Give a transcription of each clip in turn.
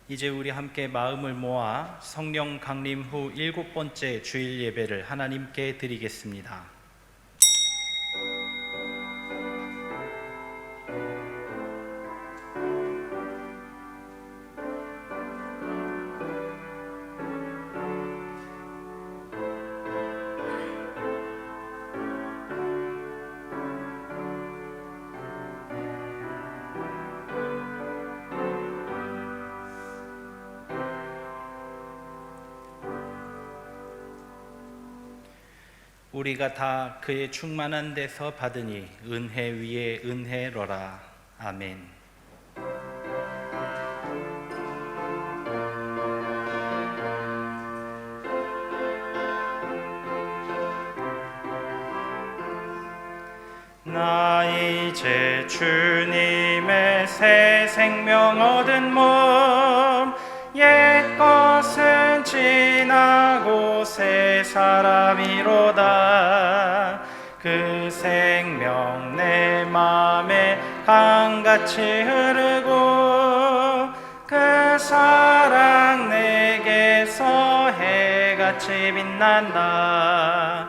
이제 우리 함께 마음을 모아 성령 강림 후 7번째 주일 예배를 하나님께 드리겠습니다. 우리가 다 그의 충만한 데서 받으니 은혜 위에 은혜로라. 아멘. 나 이제 주님의 새 생명 얻은 몸, 옛 것은 지나고 새 사람이로다. 그 생명 내 맘에 강같이 흐르고 그 사랑 내게서 해같이 빛난다.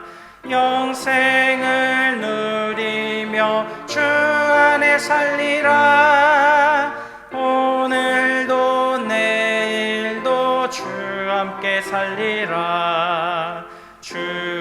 영생을 누리며 주 안에 살리라. 오늘도 내일도 주 함께 살리라. 주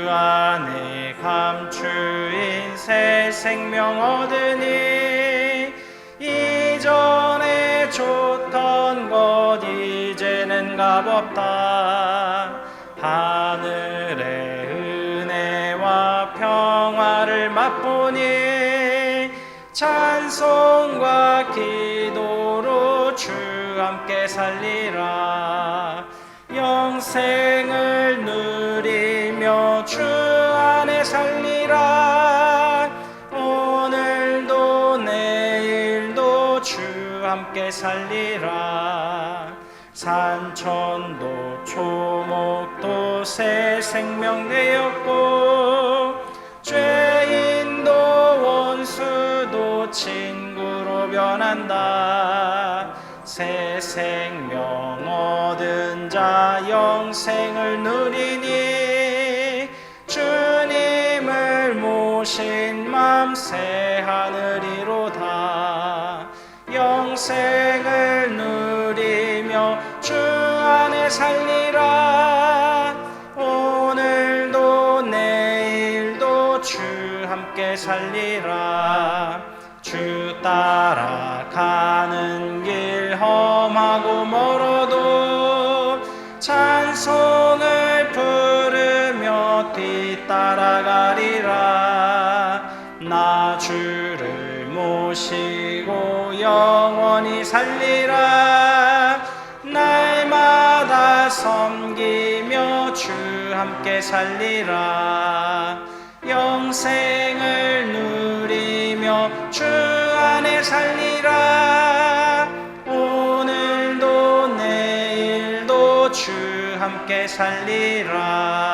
안에 감추인 새 생명 얻으니 이전에 좋던 것 이제는 값없다. 하늘의 은혜와 평화를 맛보니 찬송과 기도로 주 함께 살리라. 영생을 누리며 주 안에 살리라. 오늘도 내일도 주 함께 살리라. 산천도 초목도 새 생명 되었고 죄인도 원수도 친구로 변한다. 새 생명 얻은 자 영생을 누리니 주님을 모신 맘 새 하늘이로다. 영생을 누리며 주 안에 살리라. 오늘도 내일도 주 함께 살리라. 주 따라가는 길 험하고 멀어도 찬송을 부르며 뒤따라가리라. 나 주를 모시고 영원히 살리라. 날마다 섬기며 주 함께 살리라. 영생을 누리며 주 안에 살리라. 오늘도 내일도 주 함께 살리라.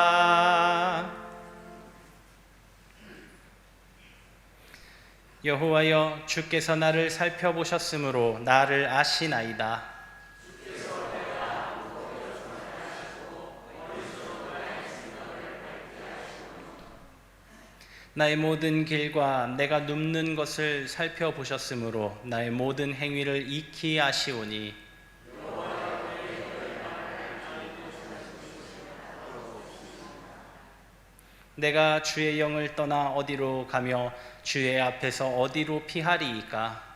여호와여, 주께서 나를 살펴보셨으므로 나를 아시나이다. 나의 모든 길과 내가 눕는 것을 살펴보셨으므로 나의 모든 행위를 익히 아시오니 내가 주의 영을 떠나 어디로 가며 주의 앞에서 어디로 피하리이까?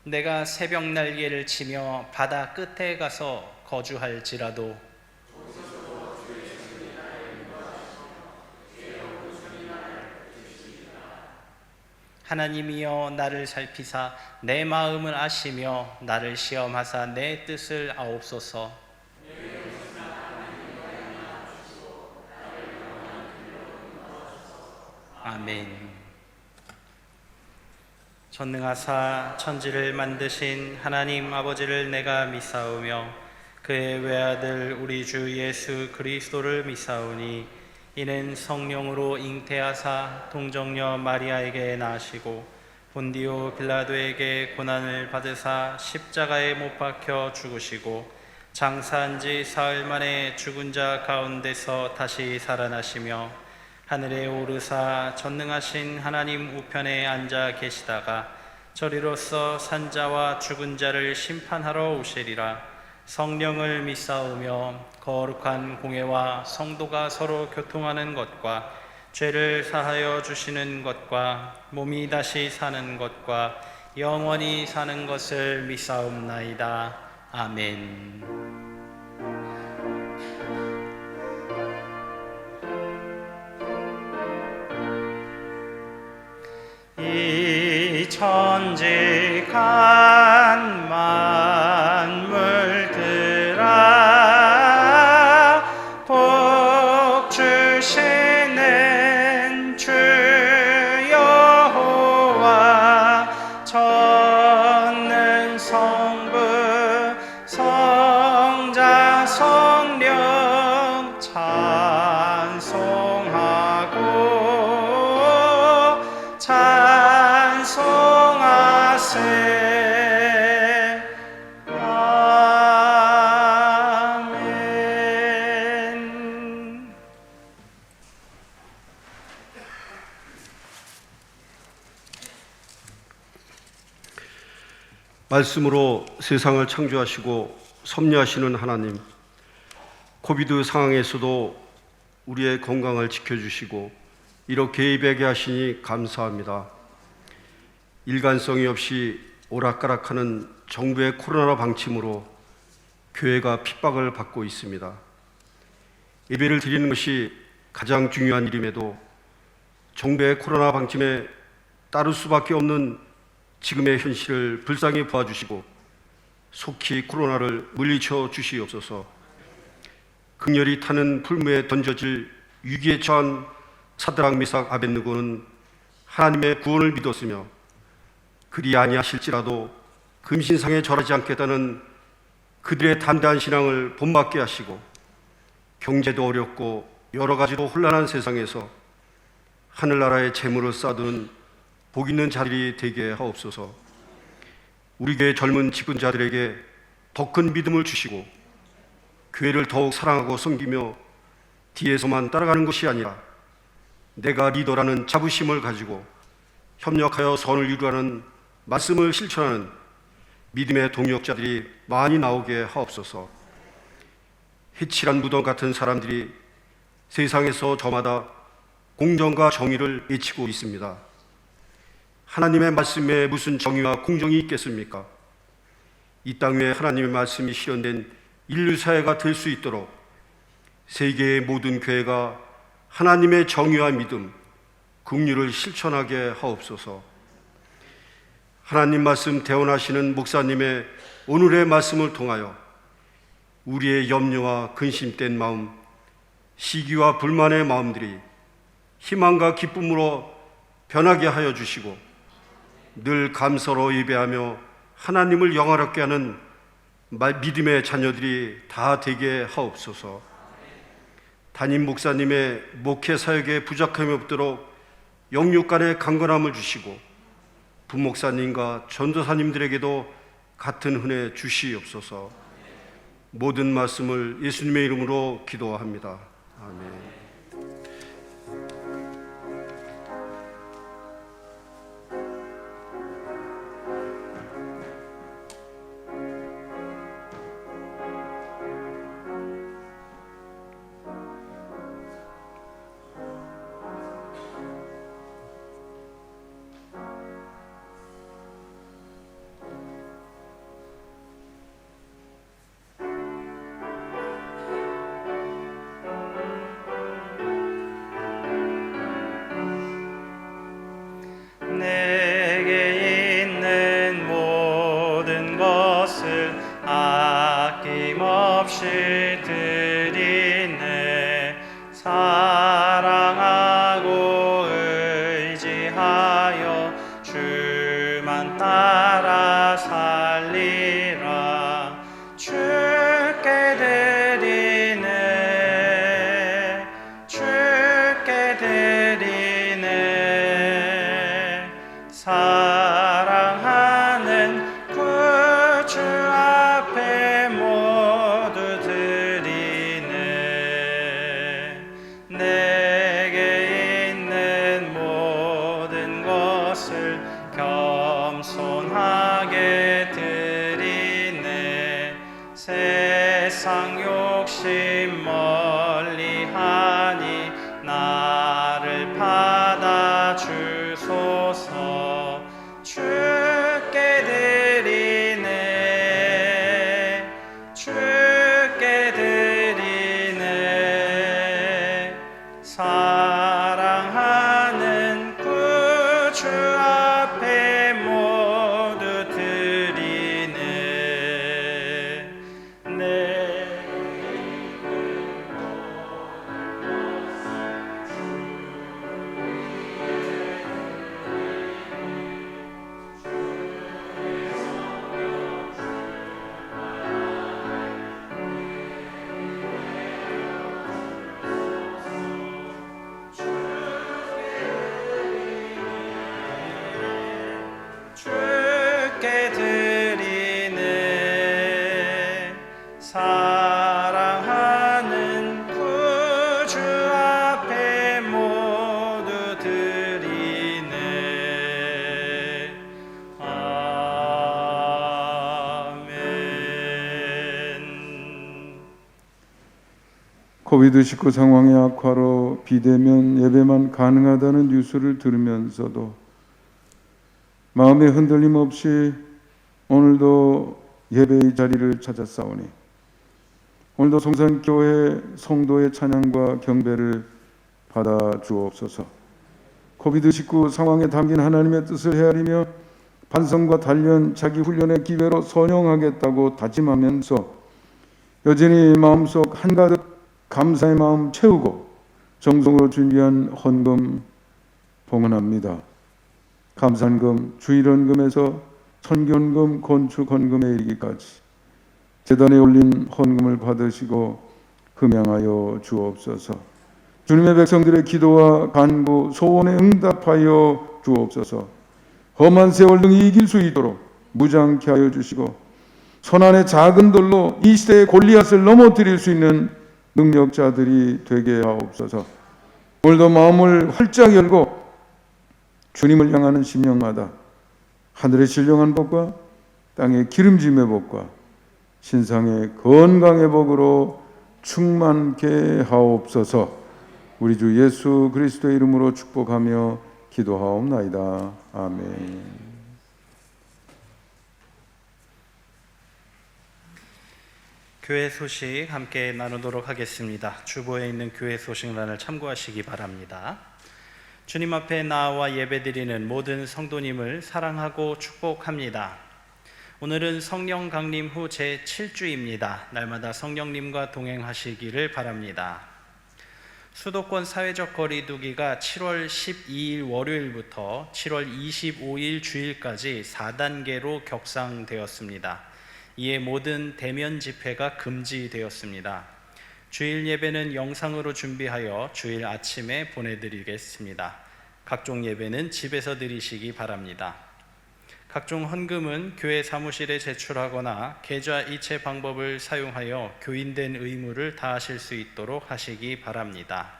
내가 새벽 날개를 치며 바다 끝에 가서 거주할지라도 하나님이여 나를 살피사 내 마음을 아시며 나를 시험하사 내 뜻을 아옵소서. 아멘. 전능하사 천지를 만드신 하나님 아버지를 내가 믿사오며 그의 외아들 우리 주 예수 그리스도를 믿사오니 이는 성령으로 잉태하사 동정녀 마리아에게 나시고 본디오 빌라도에게 고난을 받으사 십자가에 못 박혀 죽으시고 장사한 지 사흘 만에 죽은 자 가운데서 다시 살아나시며 하늘에 오르사 전능하신 하나님 우편에 앉아 계시다가 저리로서 산자와 죽은 자를 심판하러 오시리라. 성령을 믿사오며 거룩한 공회와 성도가 서로 교통하는 것과 죄를 사하여 주시는 것과 몸이 다시 사는 것과 영원히 사는 것을 믿사옵나이다. 아멘. 이 천지간 만물들아 복 주시는 주 여호와 전능 성부 성자 성령 찬송하고 찬송하세. 아멘. 말씀으로 세상을 창조하시고 섭리하시는 하나님, 코비드 상황에서도 우리의 건강을 지켜주시고 이렇게 예배하게 하시니 감사합니다. 일관성이 없이 오락가락하는 정부의 코로나 방침으로 교회가 핍박을 받고 있습니다. 예배를 드리는 것이 가장 중요한 일임에도 정부의 코로나 방침에 따를 수밖에 없는 지금의 현실을 불쌍히 봐주시고 속히 코로나를 물리쳐 주시옵소서. 극렬히 타는 풀무에 던져질 위기에 처한 사드락 미삭 아벳느고는 하나님의 구원을 믿었으며 그리 아니하실지라도 금신상에 절하지 않겠다는 그들의 담대한 신앙을 본받게 하시고 경제도 어렵고 여러 가지로 혼란한 세상에서 하늘나라의 재물을 쌓아두는 복 있는 자들이 되게 하옵소서. 우리 교회 젊은 직분자들에게 더 큰 믿음을 주시고 교회를 더욱 사랑하고 섬기며 뒤에서만 따라가는 것이 아니라 내가 리더라는 자부심을 가지고 협력하여 선을 이루라는 말씀을 실천하는 믿음의 동역자들이 많이 나오게 하옵소서. 해칠한 무덤 같은 사람들이 세상에서 저마다 공정과 정의를 외치고 있습니다. 하나님의 말씀에 무슨 정의와 공정이 있겠습니까? 이 땅 위에 하나님의 말씀이 실현된 인류 사회가 될 수 있도록 세계의 모든 교회가 하나님의 정의와 믿음, 긍휼을 실천하게 하옵소서. 하나님 말씀 대언하시는 목사님의 오늘의 말씀을 통하여 우리의 염려와 근심된 마음, 시기와 불만의 마음들이 희망과 기쁨으로 변하게 하여 주시고 늘 감사로 예배하며 하나님을 영화롭게 하는 믿음의 자녀들이 다 되게 하옵소서. 담임 목사님의 목회 사역에 부족함이 없도록 영육 간의 강건함을 주시고 부목사님과 전도사님들에게도 같은 은혜 주시옵소서. 모든 말씀을 예수님의 이름으로 기도합니다. 아멘. 받아 주소서. 주께 드리네, 주께 드리네. 사랑하는 구주 앞에 모두 드리네. 내 주께 드리네. 사랑하는 구주 앞에 모두 드리네. 아멘. 코비드19 상황의 악화로 비대면 예배만 가능하다는 뉴스를 들으면서도 마음의 흔들림 없이 오늘도 예배의 자리를 찾았사오니 오늘도 성산교회 성도의 찬양과 경배를 받아 주옵소서. 코비드19 상황에 담긴 하나님의 뜻을 헤아리며 반성과 단련, 자기 훈련의 기회로 선용하겠다고 다짐하면서 여전히 마음속 한가득 감사의 마음 채우고 정성으로 준비한 헌금 봉헌합니다. 감산금, 주일헌금에서 선견금, 건축헌금에 이르기까지 제단에 올린 헌금을 받으시고 흠양하여 주옵소서. 주님의 백성들의 기도와 간구, 소원에 응답하여 주옵소서. 험한 세월 등이 이길 수 있도록 무장케 하여 주시고 손안의 작은 돌로 이 시대의 골리앗을 넘어뜨릴 수 있는 능력자들이 되게 하옵소서. 오늘도 마음을 활짝 열고 주님을 향하는 심령마다 하늘의 신령한 복과 땅의 기름짐의 복과 신상의 건강의 복으로 충만케 하옵소서. 우리 주 예수 그리스도의 이름으로 축복하며 기도하옵나이다. 아멘. 교회 소식 함께 나누도록 하겠습니다. 주보에 있는 교회 소식란을 참고하시기 바랍니다. 주님 앞에 나와 예배드리는 모든 성도님을 사랑하고 축복합니다. 오늘은 성령 강림 후 제7주입니다. 날마다 성령님과 동행하시기를 바랍니다. 수도권 사회적 거리두기가 7월 12일 월요일부터 7월 25일 주일까지 4단계로 격상되었습니다. 이에 모든 대면 집회가 금지되었습니다. 주일 예배는 영상으로 준비하여 주일 아침에 보내드리겠습니다. 각종 예배는 집에서 드리시기 바랍니다. 각종 헌금은 교회 사무실에 제출하거나 계좌 이체 방법을 사용하여 교인된 의무를 다하실 수 있도록 하시기 바랍니다.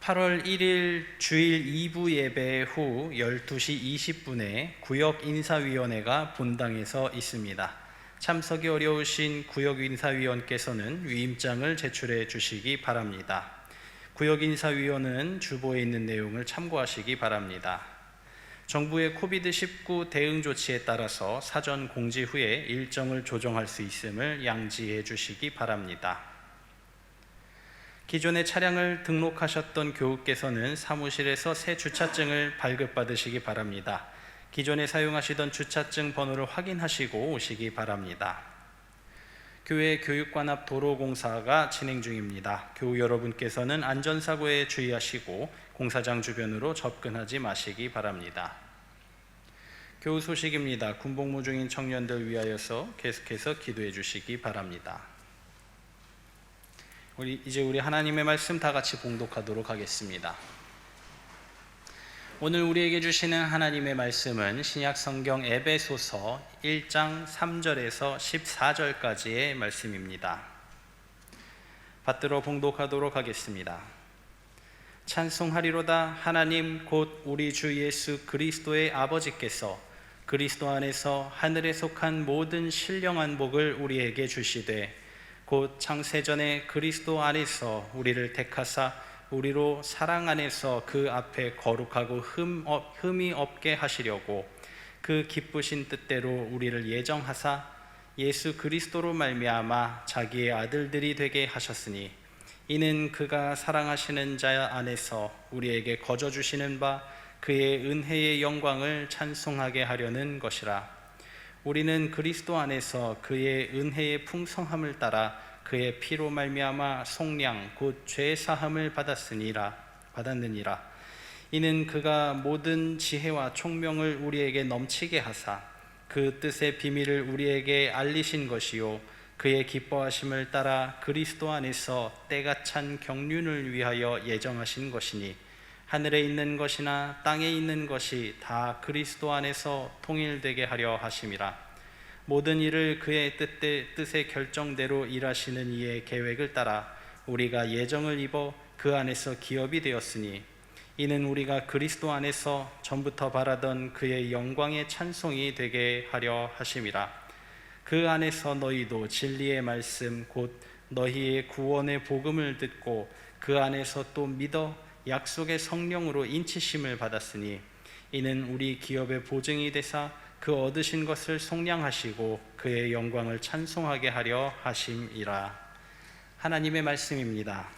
8월 1일 주일 2부 예배 후 12시 20분에 구역인사위원회가 본당에서 있습니다. 참석이 어려우신 구역인사위원께서는 위임장을 제출해 주시기 바랍니다. 구역인사위원은 주보에 있는 내용을 참고하시기 바랍니다. 정부의 코비드19 대응 조치에 따라서 사전 공지 후에 일정을 조정할 수 있음을 양지해 주시기 바랍니다. 기존에 차량을 등록하셨던 교우께서는 사무실에서 새 주차증을 발급받으시기 바랍니다. 기존에 사용하시던 주차증 번호를 확인하시고 오시기 바랍니다. 교회 교육관 앞 도로공사가 진행 중입니다. 교우 여러분께서는 안전사고에 주의하시고 공사장 주변으로 접근하지 마시기 바랍니다. 교우 소식입니다. 군복무 중인 청년들 위하여서 계속해서 기도해 주시기 바랍니다. 이제 우리 하나님의 말씀 다 같이 봉독하도록 하겠습니다. 오늘 우리에게 주시는 하나님의 말씀은 신약 성경 에베소서 1장 3절에서 14절까지의 말씀입니다. 받들어 봉독하도록 하겠습니다. 찬송하리로다. 하나님 곧 우리 주 예수 그리스도의 아버지께서 그리스도 안에서 하늘에 속한 모든 신령한 복을 우리에게 주시되 곧 창세전에 그리스도 안에서 우리를 택하사 우리로 사랑 안에서 그 앞에 거룩하고 흠이 없게 하시려고 그 기쁘신 뜻대로 우리를 예정하사 예수 그리스도로 말미암아 자기의 아들들이 되게 하셨으니 이는 그가 사랑하시는 자 안에서 우리에게 거저 주시는 바 그의 은혜의 영광을 찬송하게 하려는 것이라. 우리는 그리스도 안에서 그의 은혜의 풍성함을 따라 그의 피로 말미암아 속량 곧 죄 사함을 받았느니라. 이는 그가 모든 지혜와 총명을 우리에게 넘치게 하사 그 뜻의 비밀을 우리에게 알리신 것이요 그의 기뻐하심을 따라 그리스도 안에서 때가 찬 경륜을 위하여 예정하신 것이니 하늘에 있는 것이나 땅에 있는 것이 다 그리스도 안에서 통일되게 하려 하심이라. 모든 일을 그의 뜻의 결정대로 일하시는 이의 계획을 따라 우리가 예정을 입어 그 안에서 기업이 되었으니 이는 우리가 그리스도 안에서 전부터 바라던 그의 영광의 찬송이 되게 하려 하심이라. 그 안에서 너희도 진리의 말씀 곧 너희의 구원의 복음을 듣고 그 안에서 또 믿어 약속의 성령으로 인치심을 받았으니 이는 우리 기업의 보증이 되사 그 얻으신 것을 속량하시고 그의 영광을 찬송하게 하려 하심이라. 하나님의 말씀입니다.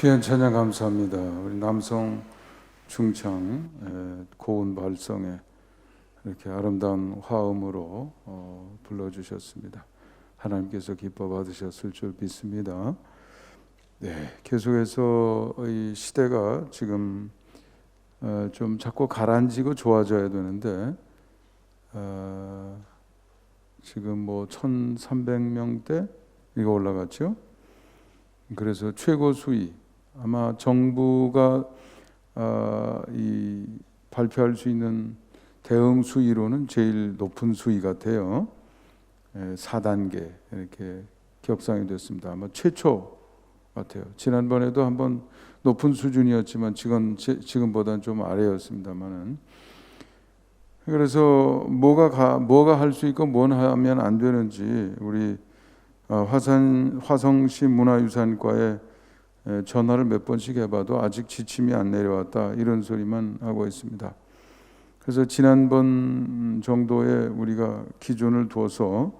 귀한 찬양 감사합니다. 우리 남성 중창 고운 발성에 이렇게 아름다운 화음으로 불러주셨습니다. 하나님께서 기뻐 받으셨을 줄 믿습니다. 네, 계속해서 이 시대가 지금 좀 자꾸 가라앉고 좋아져야 되는데 지금 뭐 1,300명대 이거 올라갔죠. 그래서 최고 수위 아마 정부가 이 발표할 수 있는 대응 수위로는 제일 높은 수위 같아요. 4단계 이렇게 격상이 됐습니다. 아마 최초 같아요. 지난번에도 한번 높은 수준이었지만 지금보다는 좀 아래였습니다만은. 그래서 뭐가 할 수 있고 뭘 하면 안 되는지 우리 화성시 문화유산과에 전화를 몇 번씩 해봐도 아직 지침이 안 내려왔다 이런 소리만 하고 있습니다. 그래서 지난번 정도에 우리가 기준을 둬서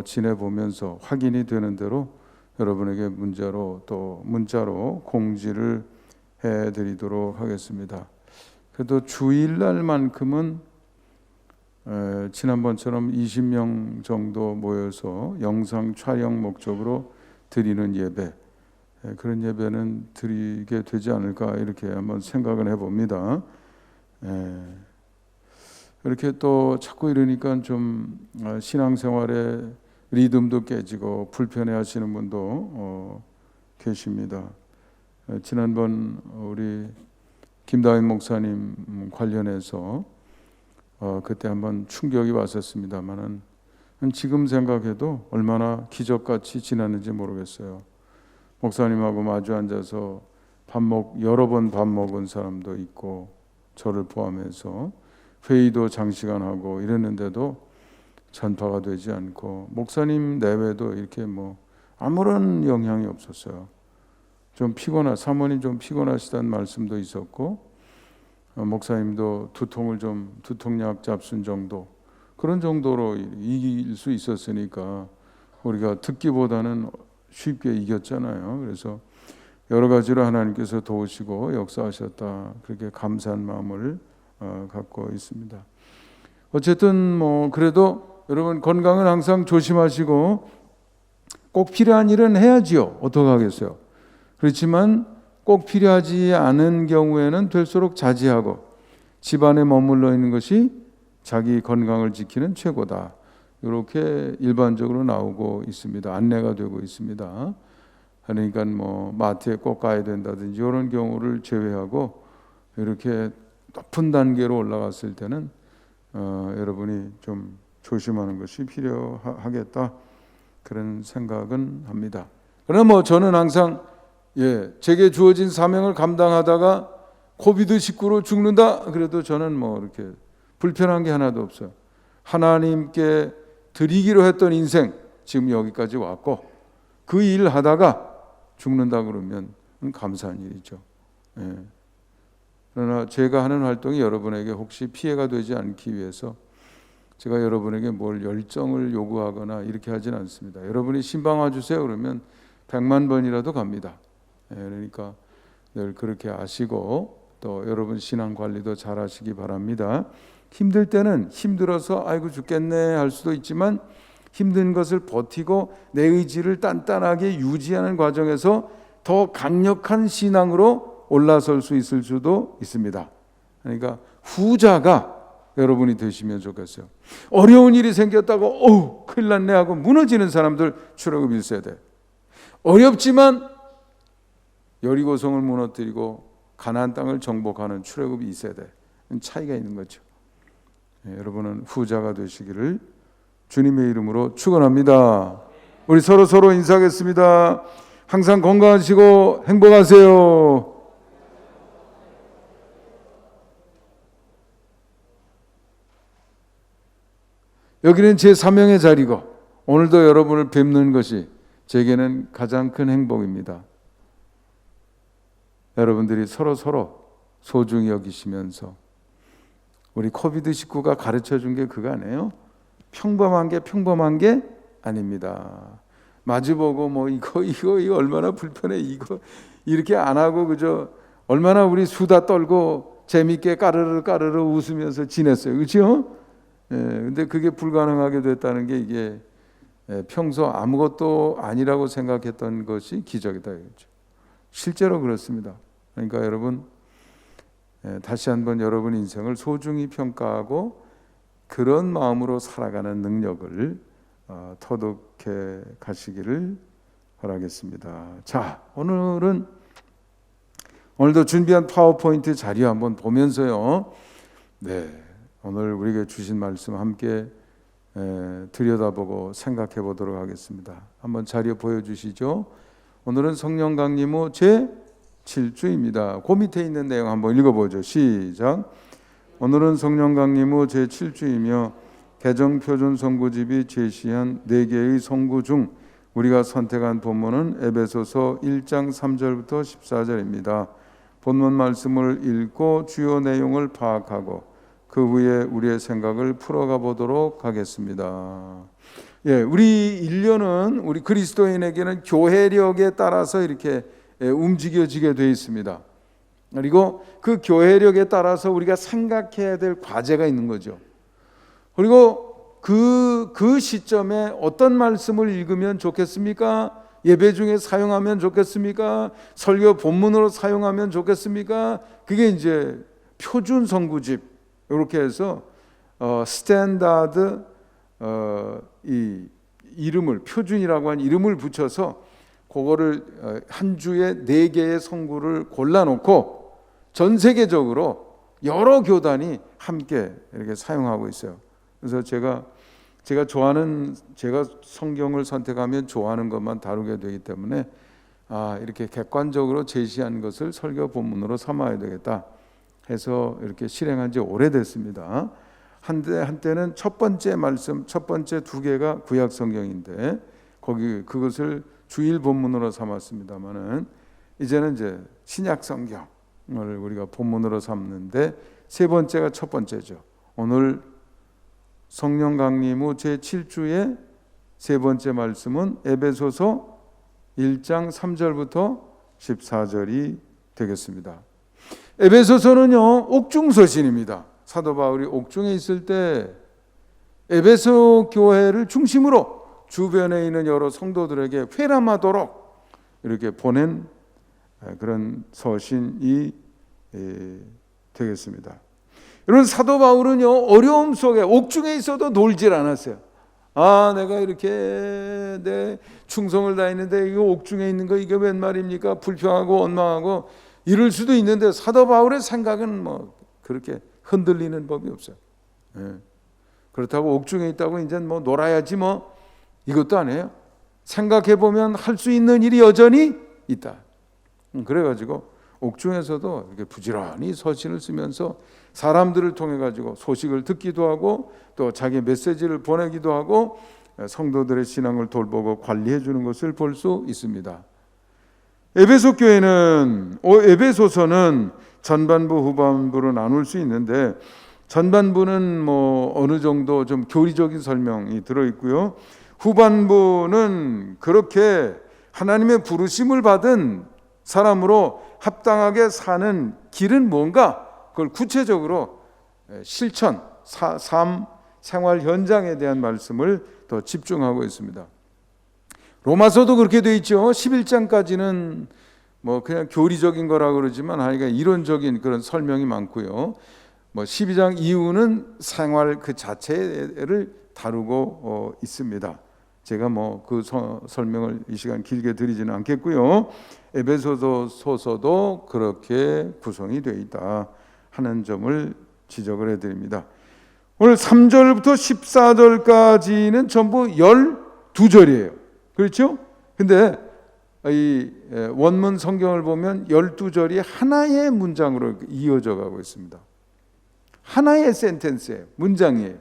지내보면서 확인이 되는 대로 여러분에게 문자로 공지를 해드리도록 하겠습니다. 그래도 주일날만큼은 지난번처럼 20명 정도 모여서 영상 촬영 목적으로 드리는 예배, 그런 예배는 드리게 되지 않을까 이렇게 한번 생각을 해봅니다. 이렇게 또 자꾸 이러니까 좀 신앙생활에 리듬도 깨지고 불편해하시는 분도 계십니다. 지난번 우리 김다윗 목사님 관련해서 그때 한번 충격이 왔었습니다만은 지금 생각해도 얼마나 기적같이 지났는지 모르겠어요. 목사님하고 마주 앉아서 여러 번 밥 먹은 사람도 있고 저를 포함해서 회의도 장시간 하고 이랬는데도 전파가 되지 않고 목사님 내외도 이렇게 뭐 아무런 영향이 없었어요. 사모님 좀 피곤하시다는 말씀도 있었고 목사님도 두통약 잡순 정도 그런 정도로 이길 수 있었으니까 우리가 듣기보다는 쉽게 이겼잖아요. 그래서 여러 가지로 하나님께서 도우시고 역사하셨다 그렇게 감사한 마음을 갖고 있습니다. 어쨌든 뭐 그래도 여러분 건강은 항상 조심하시고 꼭 필요한 일은 해야지요. 어떻게 하겠어요? 그렇지만 꼭 필요하지 않은 경우에는 될수록 자제하고 집안에 머물러 있는 것이 자기 건강을 지키는 최고다. 이렇게 일반적으로 나오고 있습니다. 안내가 되고 있습니다. 그러니까 뭐 마트에 꼭 가야 된다든지 이런 경우를 제외하고 이렇게 높은 단계로 올라갔을 때는 여러분이 좀 조심하는 것이 필요하겠다 그런 생각은 합니다. 그러나 뭐 저는 항상 제게 주어진 사명을 감당하다가 코비드19로 죽는다 그래도 저는 뭐 이렇게 불편한 게 하나도 없어요. 하나님께 드리기로 했던 인생 지금 여기까지 왔고 그 일 하다가 죽는다 그러면 감사한 일이죠. 그러나 제가 하는 활동이 여러분에게 혹시 피해가 되지 않기 위해서 제가 여러분에게 뭘 열정을 요구하거나 이렇게 하진 않습니다. 여러분이 신방 와주세요 그러면 100만 번이라도 갑니다. 그러니까 늘 그렇게 아시고 또 여러분 신앙 관리도 잘 하시기 바랍니다. 힘들 때는 힘들어서 아이고 죽겠네 할 수도 있지만 힘든 것을 버티고 내 의지를 단단하게 유지하는 과정에서 더 강력한 신앙으로 올라설 수 있을 수도 있습니다. 그러니까 후자가 여러분이 되시면 좋겠어요. 어려운 일이 생겼다고 큰일 났네 하고 무너지는 사람들 출애굽 1세대. 어렵지만 여리고성을 무너뜨리고 가나안 땅을 정복하는 출애굽 2세대. 차이가 있는 거죠. 여러분은 후자가 되시기를 주님의 이름으로 축원합니다. 우리 서로 인사하겠습니다. 항상 건강하시고 행복하세요. 여기는 제 사명의 자리고 오늘도 여러분을 뵙는 것이 제게는 가장 큰 행복입니다. 여러분들이 서로 소중히 여기시면서 우리 코비드19가 가르쳐 준 게 그거 아니에요? 평범한 게 아닙니다. 마주보고 뭐 이거 얼마나 불편해, 이거 이렇게 안 하고 그저 얼마나 우리 수다 떨고 재밌게 까르르 웃으면서 지냈어요. 그렇죠? 근데 그게 불가능하게 됐다는 게 이게 평소 아무것도 아니라고 생각했던 것이 기적이다. 그렇죠? 실제로 그렇습니다. 그러니까 여러분 다시 한번 여러분 인생을 소중히 평가하고 그런 마음으로 살아가는 능력을 터득해 가시기를 바라겠습니다. 자, 오늘도 준비한 파워포인트 자료 한번 보면서요. 오늘 우리에게 주신 말씀 함께 들여다보고 생각해 보도록 하겠습니다. 한번 자료 보여주시죠. 오늘은 성령 강림 후 제7주입니다. 그 밑에 있는 내용 한번 읽어보죠. 시작. 오늘은 성령 강림 후 제7주이며 개정표준 선구집이 제시한 4개의 선구 중 우리가 선택한 본문은 에베소서 1장 3절부터 14절입니다. 본문 말씀을 읽고 주요 내용을 파악하고 그 후에 우리의 생각을 풀어가 보도록 하겠습니다. 우리 인류는 우리 그리스도인에게는 교회력에 따라서 이렇게 움직여지게 되어 있습니다. 그리고 그 교회력에 따라서 우리가 생각해야 될 과제가 있는 거죠. 그리고 그 시점에 어떤 말씀을 읽으면 좋겠습니까? 예배 중에 사용하면 좋겠습니까? 설교 본문으로 사용하면 좋겠습니까? 그게 이제 표준 선구집 이렇게 해서 스탠다드 이 이름을 표준이라고 한 이름을 붙여서 그거를 한 주에 4개의 선구를 골라놓고 전 세계적으로 여러 교단이 함께 이렇게 사용하고 있어요. 그래서 제가 성경을 선택하면 좋아하는 것만 다루게 되기 때문에 이렇게 객관적으로 제시한 것을 설교 본문으로 삼아야 되겠다 해서 이렇게 실행한 지 오래됐습니다. 한때는 첫 번째 말씀, 첫 번째 2개가 구약 성경인데 그것을 주일 본문으로 삼았습니다만은 이제는 이제 신약 성경을 우리가 본문으로 삼는데 세 번째가 첫 번째죠. 오늘 성령 강림 후 제7주의 세 번째 말씀은 에베소서 1장 3절부터 14절이 되겠습니다. 에베소서는요, 옥중서신입니다. 사도 바울이 옥중에 있을 때 에베소 교회를 중심으로 주변에 있는 여러 성도들에게 회람하도록 이렇게 보낸 그런 서신이 되겠습니다. 여러분, 사도 바울은요, 어려움 속에 옥중에 있어도 놀질 않았어요. 내가 이렇게 내 충성을 다했는데 이거 옥중에 있는 거 이게 웬 말입니까? 불평하고 원망하고 이럴 수도 있는데 사도 바울의 생각은 뭐 그렇게 흔들리는 법이 없어요. 그렇다고 옥중에 있다고 이제 뭐 놀아야지 뭐 이것도 아니에요. 생각해 보면 할 수 있는 일이 여전히 있다. 그래가지고 옥중에서도 이렇게 부지런히 서신을 쓰면서 사람들을 통해 가지고 소식을 듣기도 하고 또 자기 메시지를 보내기도 하고 성도들의 신앙을 돌보고 관리해 주는 것을 볼 수 있습니다. 에베소서는 전반부 후반부로 나눌 수 있는데 전반부는 뭐 어느 정도 좀 교리적인 설명이 들어 있고요. 후반부는 그렇게 하나님의 부르심을 받은 사람으로 합당하게 사는 길은 뭔가 그걸 구체적으로 실천, 삶, 생활 현장에 대한 말씀을 더 집중하고 있습니다. 로마서도 그렇게 돼 있죠. 11장까지는 뭐 그냥 교리적인 거라고 그러지만 하여간 이론적인 그런 설명이 많고요. 뭐 12장 이후는 생활 그 자체를 다루고 있습니다. 제가 뭐 그 설명을 이 시간 길게 드리지는 않겠고요. 에베소서도 그렇게 구성이 되어 있다 하는 점을 지적을 해드립니다. 오늘 3절부터 14절까지는 전부 12절이에요. 그렇죠? 근데 이 원문 성경을 보면 12절이 하나의 문장으로 이어져 가고 있습니다. 하나의 센텐스예요. 문장이에요.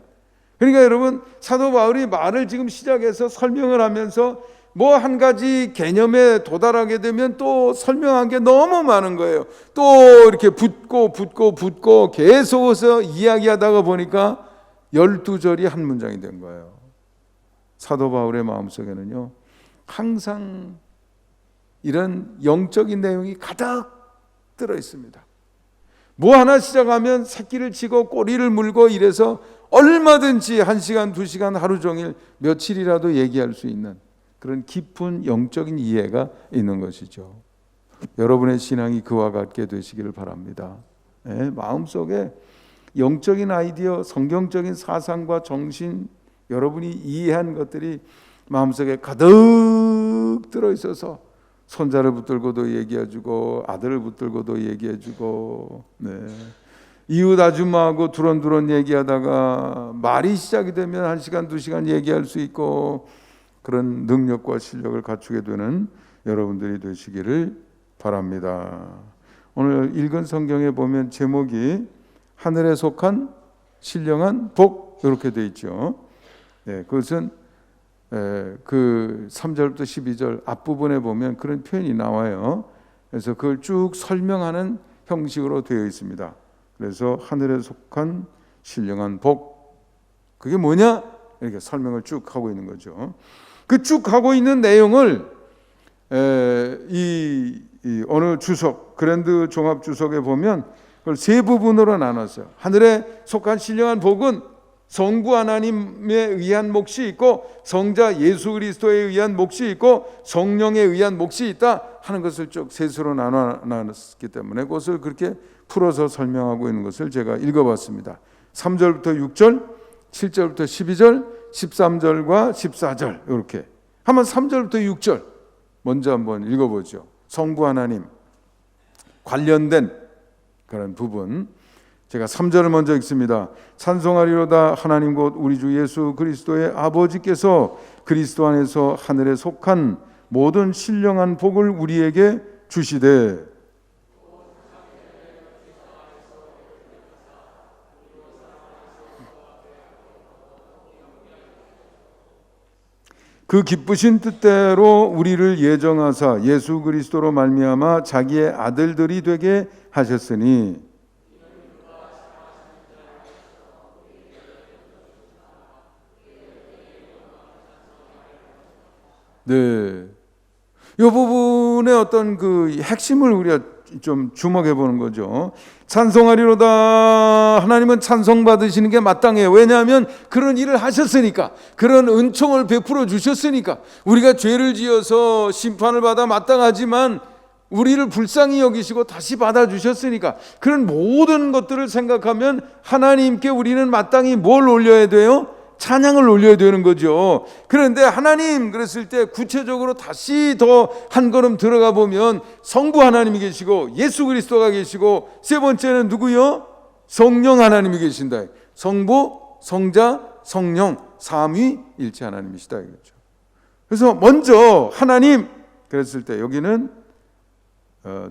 그러니까 여러분, 사도 바울이 말을 지금 시작해서 설명을 하면서 뭐 한 가지 개념에 도달하게 되면 또 설명한 게 너무 많은 거예요. 또 이렇게 붙고 계속해서 이야기하다가 보니까 12절이 한 문장이 된 거예요. 사도 바울의 마음속에는요, 항상 이런 영적인 내용이 가득 들어 있습니다. 뭐 하나 시작하면 새끼를 치고 꼬리를 물고 이래서 얼마든지 1시간, 2시간, 하루 종일 며칠이라도 얘기할 수 있는 그런 깊은 영적인 이해가 있는 것이죠. 여러분의 신앙이 그와 같게 되시기를 바랍니다. 네, 마음속에 영적인 아이디어, 성경적인 사상과 정신, 여러분이 이해한 것들이 마음속에 가득 들어있어서 손자를 붙들고도 얘기해주고 아들을 붙들고도 얘기해주고, 네. 이웃 아줌마하고 두런두런 얘기하다가 말이 시작이 되면 1시간, 2시간 얘기할 수 있고 그런 능력과 실력을 갖추게 되는 여러분들이 되시기를 바랍니다. 오늘 읽은 성경에 보면 제목이 하늘에 속한 신령한 복 이렇게 되어 있죠. 네, 그것은 그 3절부터 12절 앞부분에 보면 그런 표현이 나와요. 그래서 그걸 쭉 설명하는 형식으로 되어 있습니다. 그래서 하늘에 속한 신령한 복, 그게 뭐냐? 이렇게 설명을 쭉 하고 있는 거죠. 그 쭉 하고 있는 내용을 이 어느 주석, 그랜드 종합 주석에 보면 그걸 세 부분으로 나눴어요. 하늘에 속한 신령한 복은 성부 하나님에 의한 몫이 있고 성자 예수 그리스도에 의한 몫이 있고 성령에 의한 몫이 있다 하는 것을 쭉 셋으로 나눴기 때문에 그것을 그렇게 풀어서 설명하고 있는 것을 제가 읽어봤습니다. 3절부터 6절, 7절부터 12절, 13절과 14절 이렇게. 한번 3절부터 6절 먼저 한번 읽어보죠. 성부 하나님 관련된 그런 부분, 제가 3절을 먼저 읽습니다. 찬송하리로다 하나님 곧 우리 주 예수 그리스도의 아버지께서 그리스도 안에서 하늘에 속한 모든 신령한 복을 우리에게 주시되, 그 기쁘신 뜻대로 우리를 예정하사 예수 그리스도로 말미암아 자기의 아들들이 되게 하셨으니, 네, 이 부분의 어떤 그 핵심을 우리가 좀 주목해 보는 거죠. 찬송하리로다. 하나님은 찬송 받으시는 게 마땅해요. 왜냐하면 그런 일을 하셨으니까, 그런 은총을 베풀어 주셨으니까. 우리가 죄를 지어서 심판을 받아 마땅하지만 우리를 불쌍히 여기시고 다시 받아 주셨으니까, 그런 모든 것들을 생각하면 하나님께 우리는 마땅히 뭘 올려야 돼요? 찬양을 올려야 되는 거죠. 그런데 하나님 그랬을 때 구체적으로 다시 더 한 걸음 들어가 보면 성부 하나님이 계시고 예수 그리스도가 계시고, 세 번째는 누구요? 성령 하나님이 계신다. 성부, 성자, 성령 삼위일체 하나님이시다 이거죠. 그래서 먼저 하나님 그랬을 때 여기는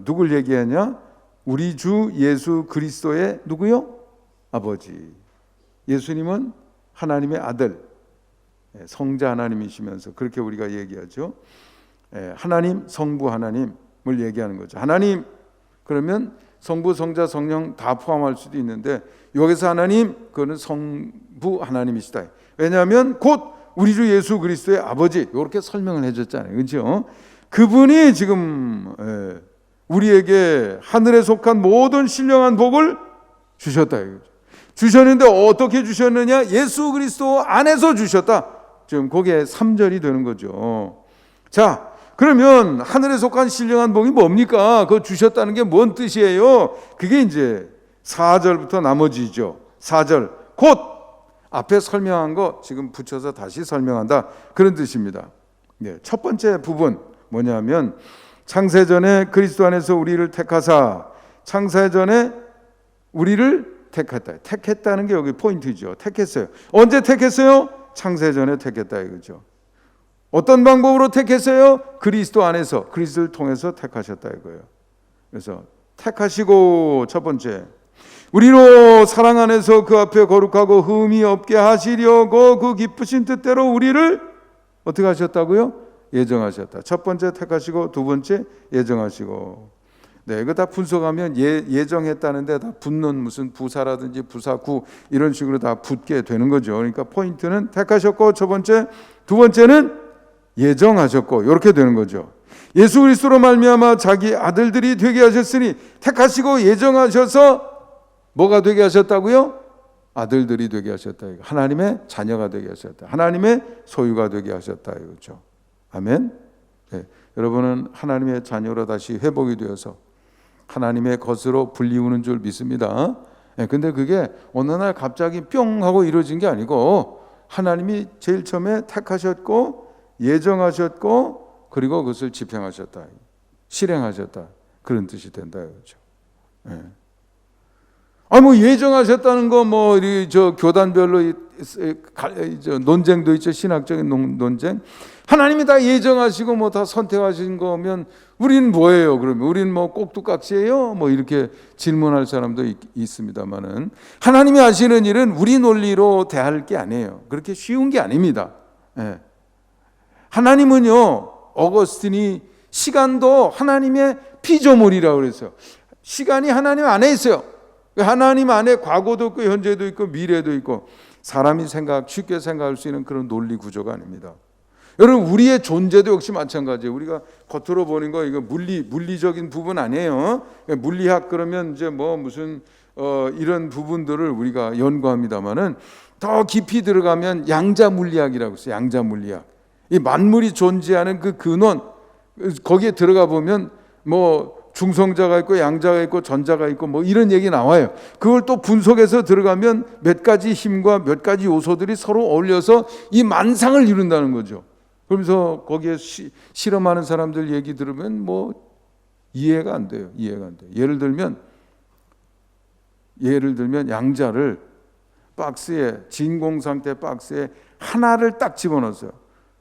누굴 얘기하냐? 우리 주 예수 그리스도의 누구요? 아버지. 예수님은 하나님의 아들, 성자 하나님이시면서 그렇게 우리가 얘기하죠. 하나님, 성부 하나님을 얘기하는 거죠. 하나님 그러면 성부, 성자, 성령 다 포함할 수도 있는데 여기서 하나님, 그거는 성부 하나님이시다. 왜냐하면 곧 우리 주 예수 그리스도의 아버지, 이렇게 설명을 해줬잖아요. 그렇죠? 그분이 지금 우리에게 하늘에 속한 모든 신령한 복을 주셨다 이거죠. 주셨는데 어떻게 주셨느냐? 예수 그리스도 안에서 주셨다. 지금 그게 3절이 되는 거죠. 자, 그러면 하늘에 속한 신령한 복이 뭡니까? 그거 주셨다는 게 뭔 뜻이에요? 그게 이제 4절부터 나머지죠. 4절 곧 앞에 설명한 거 지금 붙여서 다시 설명한다, 그런 뜻입니다. 네, 첫 번째 부분 뭐냐면 창세전에 그리스도 안에서 우리를 택하사, 창세전에 우리를 택했다. 택했다는 게 여기 포인트죠. 택했어요. 언제 택했어요? 창세전에 택했다 이거죠. 어떤 방법으로 택했어요? 그리스도 안에서, 그리스도를 통해서 택하셨다 이거예요. 그래서 택하시고, 첫 번째 우리로 사랑 안에서 그 앞에 거룩하고 흠이 없게 하시려고 그 기쁘신 뜻대로 우리를 어떻게 하셨다고요? 예정하셨다. 첫 번째 택하시고, 두 번째 예정하시고. 네, 이거 다 분석하면 예정했다는데 다 붙는 무슨 부사라든지 부사구 이런 식으로 다 붙게 되는 거죠. 그러니까 포인트는 택하셨고 첫 번째, 두 번째는 예정하셨고, 이렇게 되는 거죠. 예수 그리스도로 말미암아 자기 아들들이 되게 하셨으니 택하시고 예정하셔서 뭐가 되게 하셨다고요? 아들들이 되게 하셨다. 하나님의 자녀가 되게 하셨다. 하나님의 소유가 되게 하셨다. 이거죠. 아멘. 네. 여러분은 하나님의 자녀로 다시 회복이 되어서 하나님의 것으로 불리우는 줄 믿습니다. 근데 그게 어느 날 갑자기 뿅 하고 이루어진 게 아니고 하나님이 제일 처음에 택하셨고 예정하셨고 그리고 그것을 집행하셨다, 실행하셨다, 그런 뜻이 된다 그렇죠. 뭐 예정하셨다는 거 뭐 저 교단별로 논쟁도 있죠. 신학적인 논쟁. 하나님이 다 예정하시고 뭐 다 선택하신 거면 우리는 뭐예요? 그러면 우리는 뭐 꼭두각시예요? 뭐 이렇게 질문할 사람도 있습니다만은 하나님이 하시는 일은 우리 논리로 대할 게 아니에요. 그렇게 쉬운 게 아닙니다. 하나님은요, 어거스틴이 시간도 하나님의 피조물이라고 그랬어요. 시간이 하나님 안에 있어요. 하나님 안에 과거도 있고 현재도 있고 미래도 있고 사람이 쉽게 생각할 수 있는 그런 논리 구조가 아닙니다. 여러분, 우리의 존재도 역시 마찬가지예요. 우리가 겉으로 보는 거 이거 물리적인 부분 아니에요. 물리학 그러면 이제 뭐 무슨 이런 부분들을 우리가 연구합니다만은 더 깊이 들어가면 양자 물리학이라고 있어요. 양자 물리학. 이 만물이 존재하는 그 근원, 거기에 들어가 보면 뭐 중성자가 있고 양자가 있고 전자가 있고 뭐 이런 얘기 나와요. 그걸 또 분석해서 들어가면 몇 가지 힘과 몇 가지 요소들이 서로 어울려서 이 만상을 이룬다는 거죠. 그러면서 거기에 실험하는 사람들 얘기 들으면 뭐 이해가 안 돼요. 이해가 안 돼요. 예를 들면 양자를 박스에, 진공 상태 박스에 하나를 딱 집어넣었어요.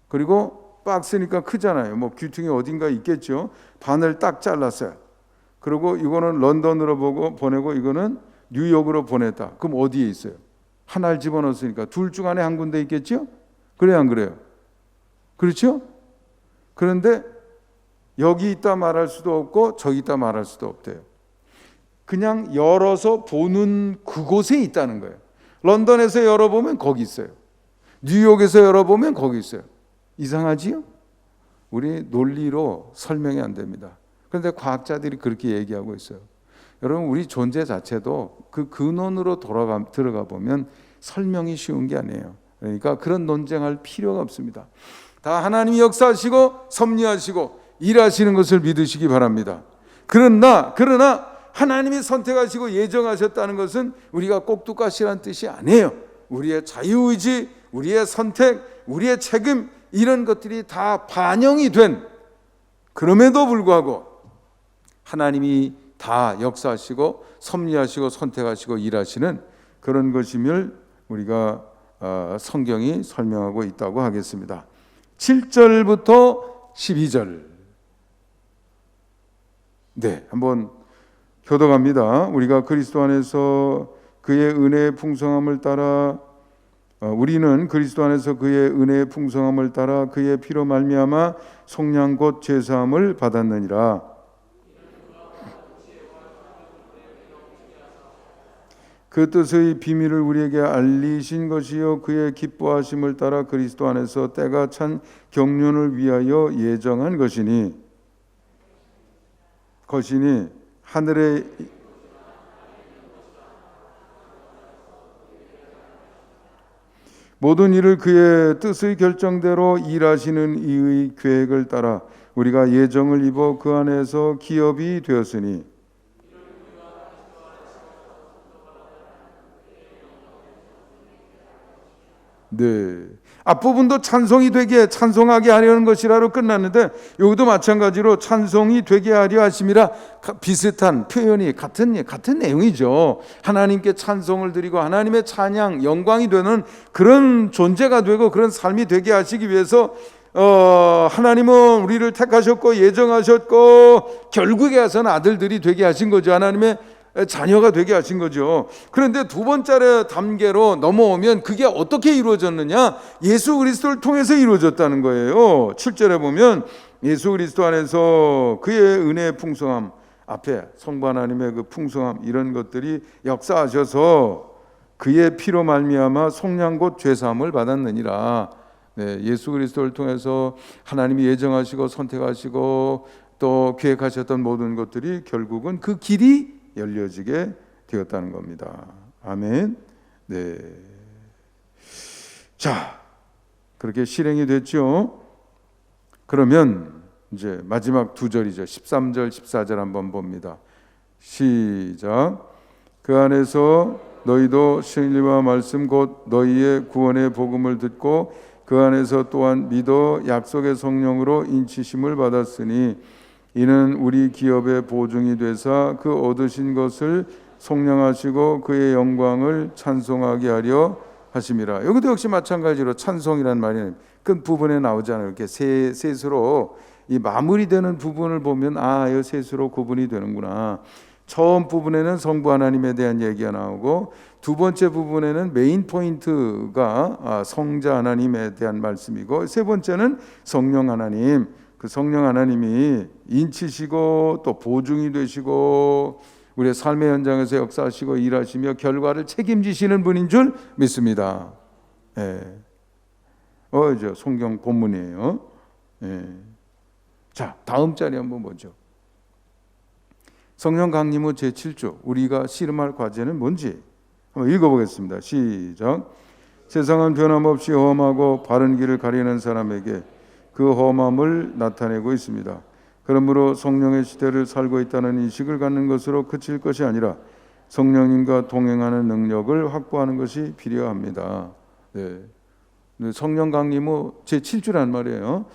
그리고 박스니까 크잖아요. 뭐 귀퉁이 어딘가 있겠죠. 반을 딱 잘랐어요. 그리고 이거는 런던으로 보내고 이거는 뉴욕으로 보냈다. 그럼 어디에 있어요? 하나를 집어넣었으니까 둘 중 안에 한 군데 있겠죠? 그래요, 안 그래요? 그렇죠? 그런데 여기 있다 말할 수도 없고 저기 있다 말할 수도 없대요. 그냥 열어서 보는 그곳에 있다는 거예요. 런던에서 열어보면 거기 있어요. 뉴욕에서 열어보면 거기 있어요. 이상하지요? 우리 논리로 설명이 안 됩니다. 그런데 과학자들이 그렇게 얘기하고 있어요. 여러분, 우리 존재 자체도 그 근원으로 들어가 보면 설명이 쉬운 게 아니에요. 그러니까 그런 논쟁할 필요가 없습니다. 다 하나님이 역사하시고 섭리하시고 일하시는 것을 믿으시기 바랍니다. 그러나 하나님이 선택하시고 예정하셨다는 것은 우리가 꼭두각시라는 뜻이 아니에요. 우리의 자유의지, 우리의 선택, 우리의 책임, 이런 것들이 다 반영이 된, 그럼에도 불구하고 하나님이 다 역사하시고 섭리하시고 선택하시고 일하시는 그런 것임을 우리가 성경이 설명하고 있다고 하겠습니다. 7절부터 12절. 네, 한번 교독합니다. 우리가 그리스도 안에서 그의 은혜의 풍성함을 따라 우리는 그리스도 안에서 그의 은혜의 풍성함을 따라 그의 피로 말미암아 속량 곧 죄사함을 받았느니라. 그 뜻의 비밀을 우리에게 알리신 것이요 그의 기뻐하심을 따라 그리스도 안에서 때가 찬 경륜을 위하여 예정한 것이니 하늘의 모든 일을 그의 뜻의 결정대로 일하시는 이의 계획을 따라 우리가 예정을 입어 그 안에서 기업이 되었으니 네. 앞부분도 찬송이 되게 찬송하게 하려는 것이라로 끝났는데 여기도 마찬가지로 찬송이 되게 하려 하심이라 비슷한 표현이 같은 내용이죠. 하나님께 찬송을 드리고 하나님의 찬양, 영광이 되는 그런 존재가 되고 그런 삶이 되게 하시기 위해서 하나님은 우리를 택하셨고 예정하셨고 결국에 와서는 아들들이 되게 하신 거죠. 하나님의 자녀가 되게 하신 거죠. 그런데 두 번째 단계로 넘어오면 그게 어떻게 이루어졌느냐? 예수 그리스도를 통해서 이루어졌다는 거예요. 7절에 보면 예수 그리스도 안에서 그의 은혜의 풍성함, 앞에 성부 하나님의 그 풍성함, 이런 것들이 역사하셔서 그의 피로 말미암아 속량 곧 죄사함을 받았느니라. 네, 예수 그리스도를 통해서 하나님이 예정하시고 선택하시고 또 계획하셨던 모든 것들이 결국은 그 길이 열려지게 되었다는 겁니다. 아멘. 네. 자, 그렇게 실행이 됐죠. 그러면 이제 마지막 두 절이죠. 13절, 14절 한번 봅니다. 시작. 그 안에서 너희도 진리와 말씀 곧 너희의 구원의 복음을 듣고 그 안에서 또한 믿어 약속의 성령으로 인치심을 받았으니 이는 우리 기업의 보증이 되사 그 얻으신 것을 속량하시고 그의 영광을 찬송하게 하려 하심이라. 여기도 역시 마찬가지로 찬송이라는 말이 그 부분에 나오잖아요. 이렇게 셋으로 이 마무리되는 부분을 보면 이 셋으로 구분이 되는구나. 처음 부분에는 성부 하나님에 대한 얘기가 나오고 두 번째 부분에는 메인 포인트가 성자 하나님에 대한 말씀이고 세 번째는 성령 하나님. 그 성령 하나님이 인치시고 또 보증이 되시고 우리의 삶의 현장에서 역사하시고 일하시며 결과를 책임지시는 분인 줄 믿습니다. 예. 저 성경 본문이에요. 예. 자, 다음 자리 한번 보죠. 성령 강림후 제7조 우리가 씨름할 과제는 뭔지 한번 읽어보겠습니다. 시작. 세상은 변함없이 험하고 바른 길을 가리는 사람에게 그 험함을 나타내고 있습니다. 그러므로 성령의 시대를 살고 있다는 인식을 갖는 것으로 그칠 것이 아니라 성령님과 동행하는 능력을 확보하는 것이 필요합니다. 네. 성령 강림 후 제7주란 말이에요.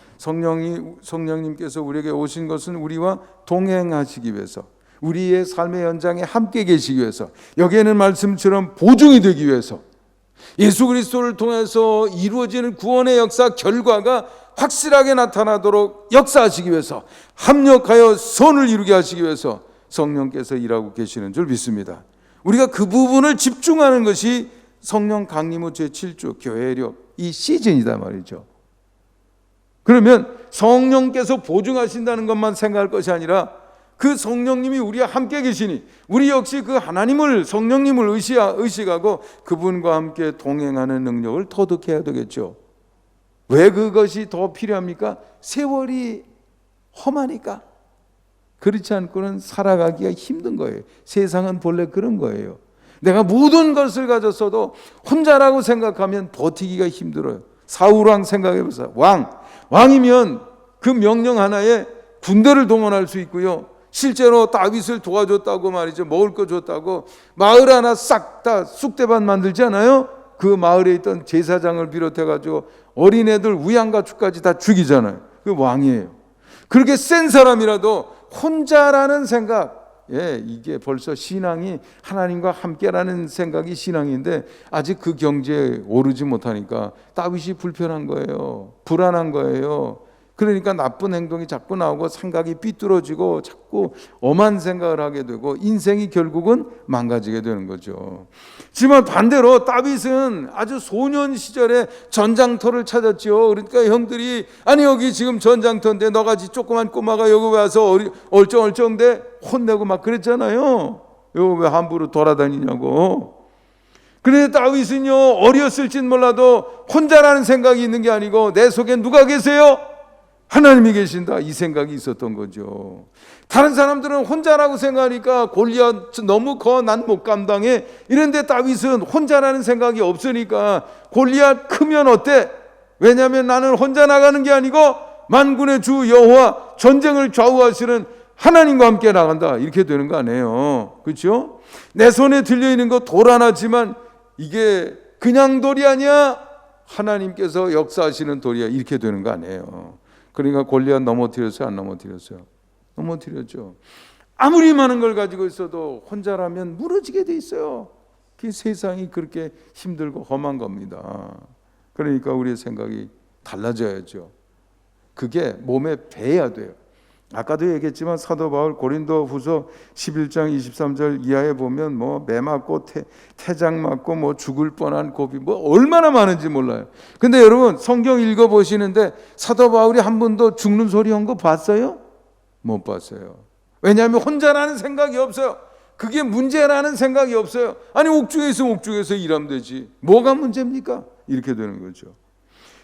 성령님께서 우리에게 오신 것은 우리와 동행하시기 위해서, 우리의 삶의 현장에 함께 계시기 위해서, 여기에는 말씀처럼 보증이 되기 위해서, 예수 그리스도를 통해서 이루어지는 구원의 역사 결과가 확실하게 나타나도록 역사하시기 위해서, 합력하여 선을 이루게 하시기 위해서 성령께서 일하고 계시는 줄 믿습니다. 우리가 그 부분을 집중하는 것이 성령 강림 후 제7주 교회력 이 시즌이다 말이죠. 그러면 성령께서 보증하신다는 것만 생각할 것이 아니라 그 성령님이 우리와 함께 계시니 우리 역시 그 하나님을, 성령님을 의식하고 그분과 함께 동행하는 능력을 터득해야 되겠죠. 왜 그것이 더 필요합니까? 세월이 험하니까. 그렇지 않고는 살아가기가 힘든 거예요. 세상은 본래 그런 거예요. 내가 모든 것을 가졌어도 혼자라고 생각하면 버티기가 힘들어요. 사울왕 생각해보세요. 왕이면 그 명령 하나에 군대를 동원할 수 있고요. 실제로 다윗을 도와줬다고 말이죠. 먹을 거 줬다고 마을 하나 싹 다 쑥대밭 만들지 않아요? 그 마을에 있던 제사장을 비롯해가지고 어린애들 우양가축까지 다 죽이잖아요. 그 왕이에요. 그렇게 센 사람이라도 혼자라는 생각, 이게 벌써 신앙이 하나님과 함께라는 생각이 신앙인데 아직 그 경지에 오르지 못하니까 다윗이 불편한 거예요. 불안한 거예요. 그러니까 나쁜 행동이 자꾸 나오고 생각이 삐뚤어지고 자꾸 엄한 생각을 하게 되고 인생이 결국은 망가지게 되는 거죠. 하지만 반대로 다윗은 아주 소년 시절에 전장터를 찾았죠. 그러니까 형들이 아니 여기 지금 전장터인데 너같이 조그만 꼬마가 여기 와서 얼쩡얼쩡대 혼내고 막 그랬잖아요. 여기 왜 함부로 돌아다니냐고. 그런데 다윗은요 어렸을진 몰라도 혼자라는 생각이 있는 게 아니고 내 속에 누가 계세요? 하나님이 계신다 이 생각이 있었던 거죠. 다른 사람들은 혼자라고 생각하니까 골리앗 너무 커 난 못 감당해 이런데 다윗은 혼자라는 생각이 없으니까 골리앗 크면 어때? 왜냐하면 나는 혼자 나가는 게 아니고 만군의 주 여호와 전쟁을 좌우하시는 하나님과 함께 나간다 이렇게 되는 거 아니에요. 그렇죠? 내 손에 들려있는 거 돌 하나지만 이게 그냥 돌이 아니야 하나님께서 역사하시는 돌이야 이렇게 되는 거 아니에요. 그러니까 골리앗 넘어뜨렸어요? 안 넘어뜨렸어요? 넘어뜨렸죠. 아무리 많은 걸 가지고 있어도 혼자라면 무너지게 돼 있어요. 그 세상이 그렇게 힘들고 험한 겁니다. 그러니까 우리의 생각이 달라져야죠. 그게 몸에 배야 돼요. 아까도 얘기했지만 사도 바울 고린도 후서 11장 23절 이하에 보면 뭐 매 맞고 태장 맞고 뭐 죽을 뻔한 고비 뭐 얼마나 많은지 몰라요. 근데 여러분 성경 읽어보시는데 사도 바울이 한 번도 죽는 소리 한 거 봤어요? 못 봤어요. 왜냐하면 혼자라는 생각이 없어요. 그게 문제라는 생각이 없어요. 아니 옥중에서 일하면 되지 뭐가 문제입니까? 이렇게 되는 거죠.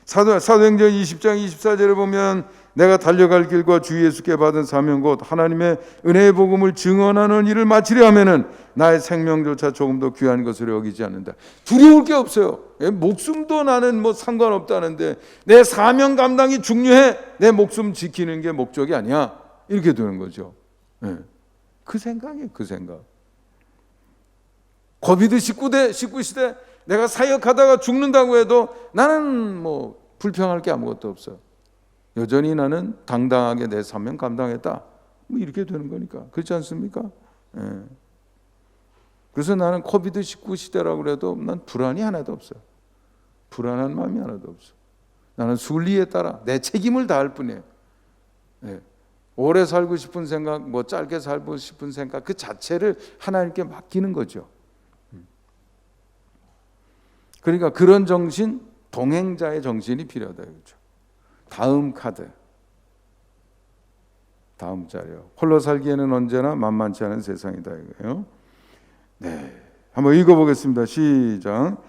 사도행전 20장 24절에 보면 내가 달려갈 길과 주 예수께 받은 사명 곧 하나님의 은혜의 복음을 증언하는 일을 마치려 하면은 나의 생명조차 조금도 귀한 것으로 여기지 않는다. 두려울 게 없어요. 목숨도 나는 뭐 상관없다는데 내 사명 감당이 중요해. 내 목숨 지키는 게 목적이 아니야. 이렇게 되는 거죠. 그 생각이에요. 그 생각. 고비드 19시대 내가 사역하다가 죽는다고 해도 나는 뭐 불평할 게 아무것도 없어. 여전히 나는 당당하게 내 사명 감당했다. 뭐 이렇게 되는 거니까. 그렇지 않습니까? 그래서 나는 코비드 19 시대라고 그래도 난 불안이 하나도 없어요. 불안한 마음이 하나도 없어. 나는 순리에 따라 내 책임을 다할 뿐이에요. 오래 살고 싶은 생각, 뭐 짧게 살고 싶은 생각 그 자체를 하나님께 맡기는 거죠. 그러니까 그런 정신, 동행자의 정신이 필요하다 이거죠. 다음 카드, 다음 자료. 홀로 살기에는 언제나 만만치 않은 세상이다 이거예요. 네, 한번 읽어보겠습니다. 시작.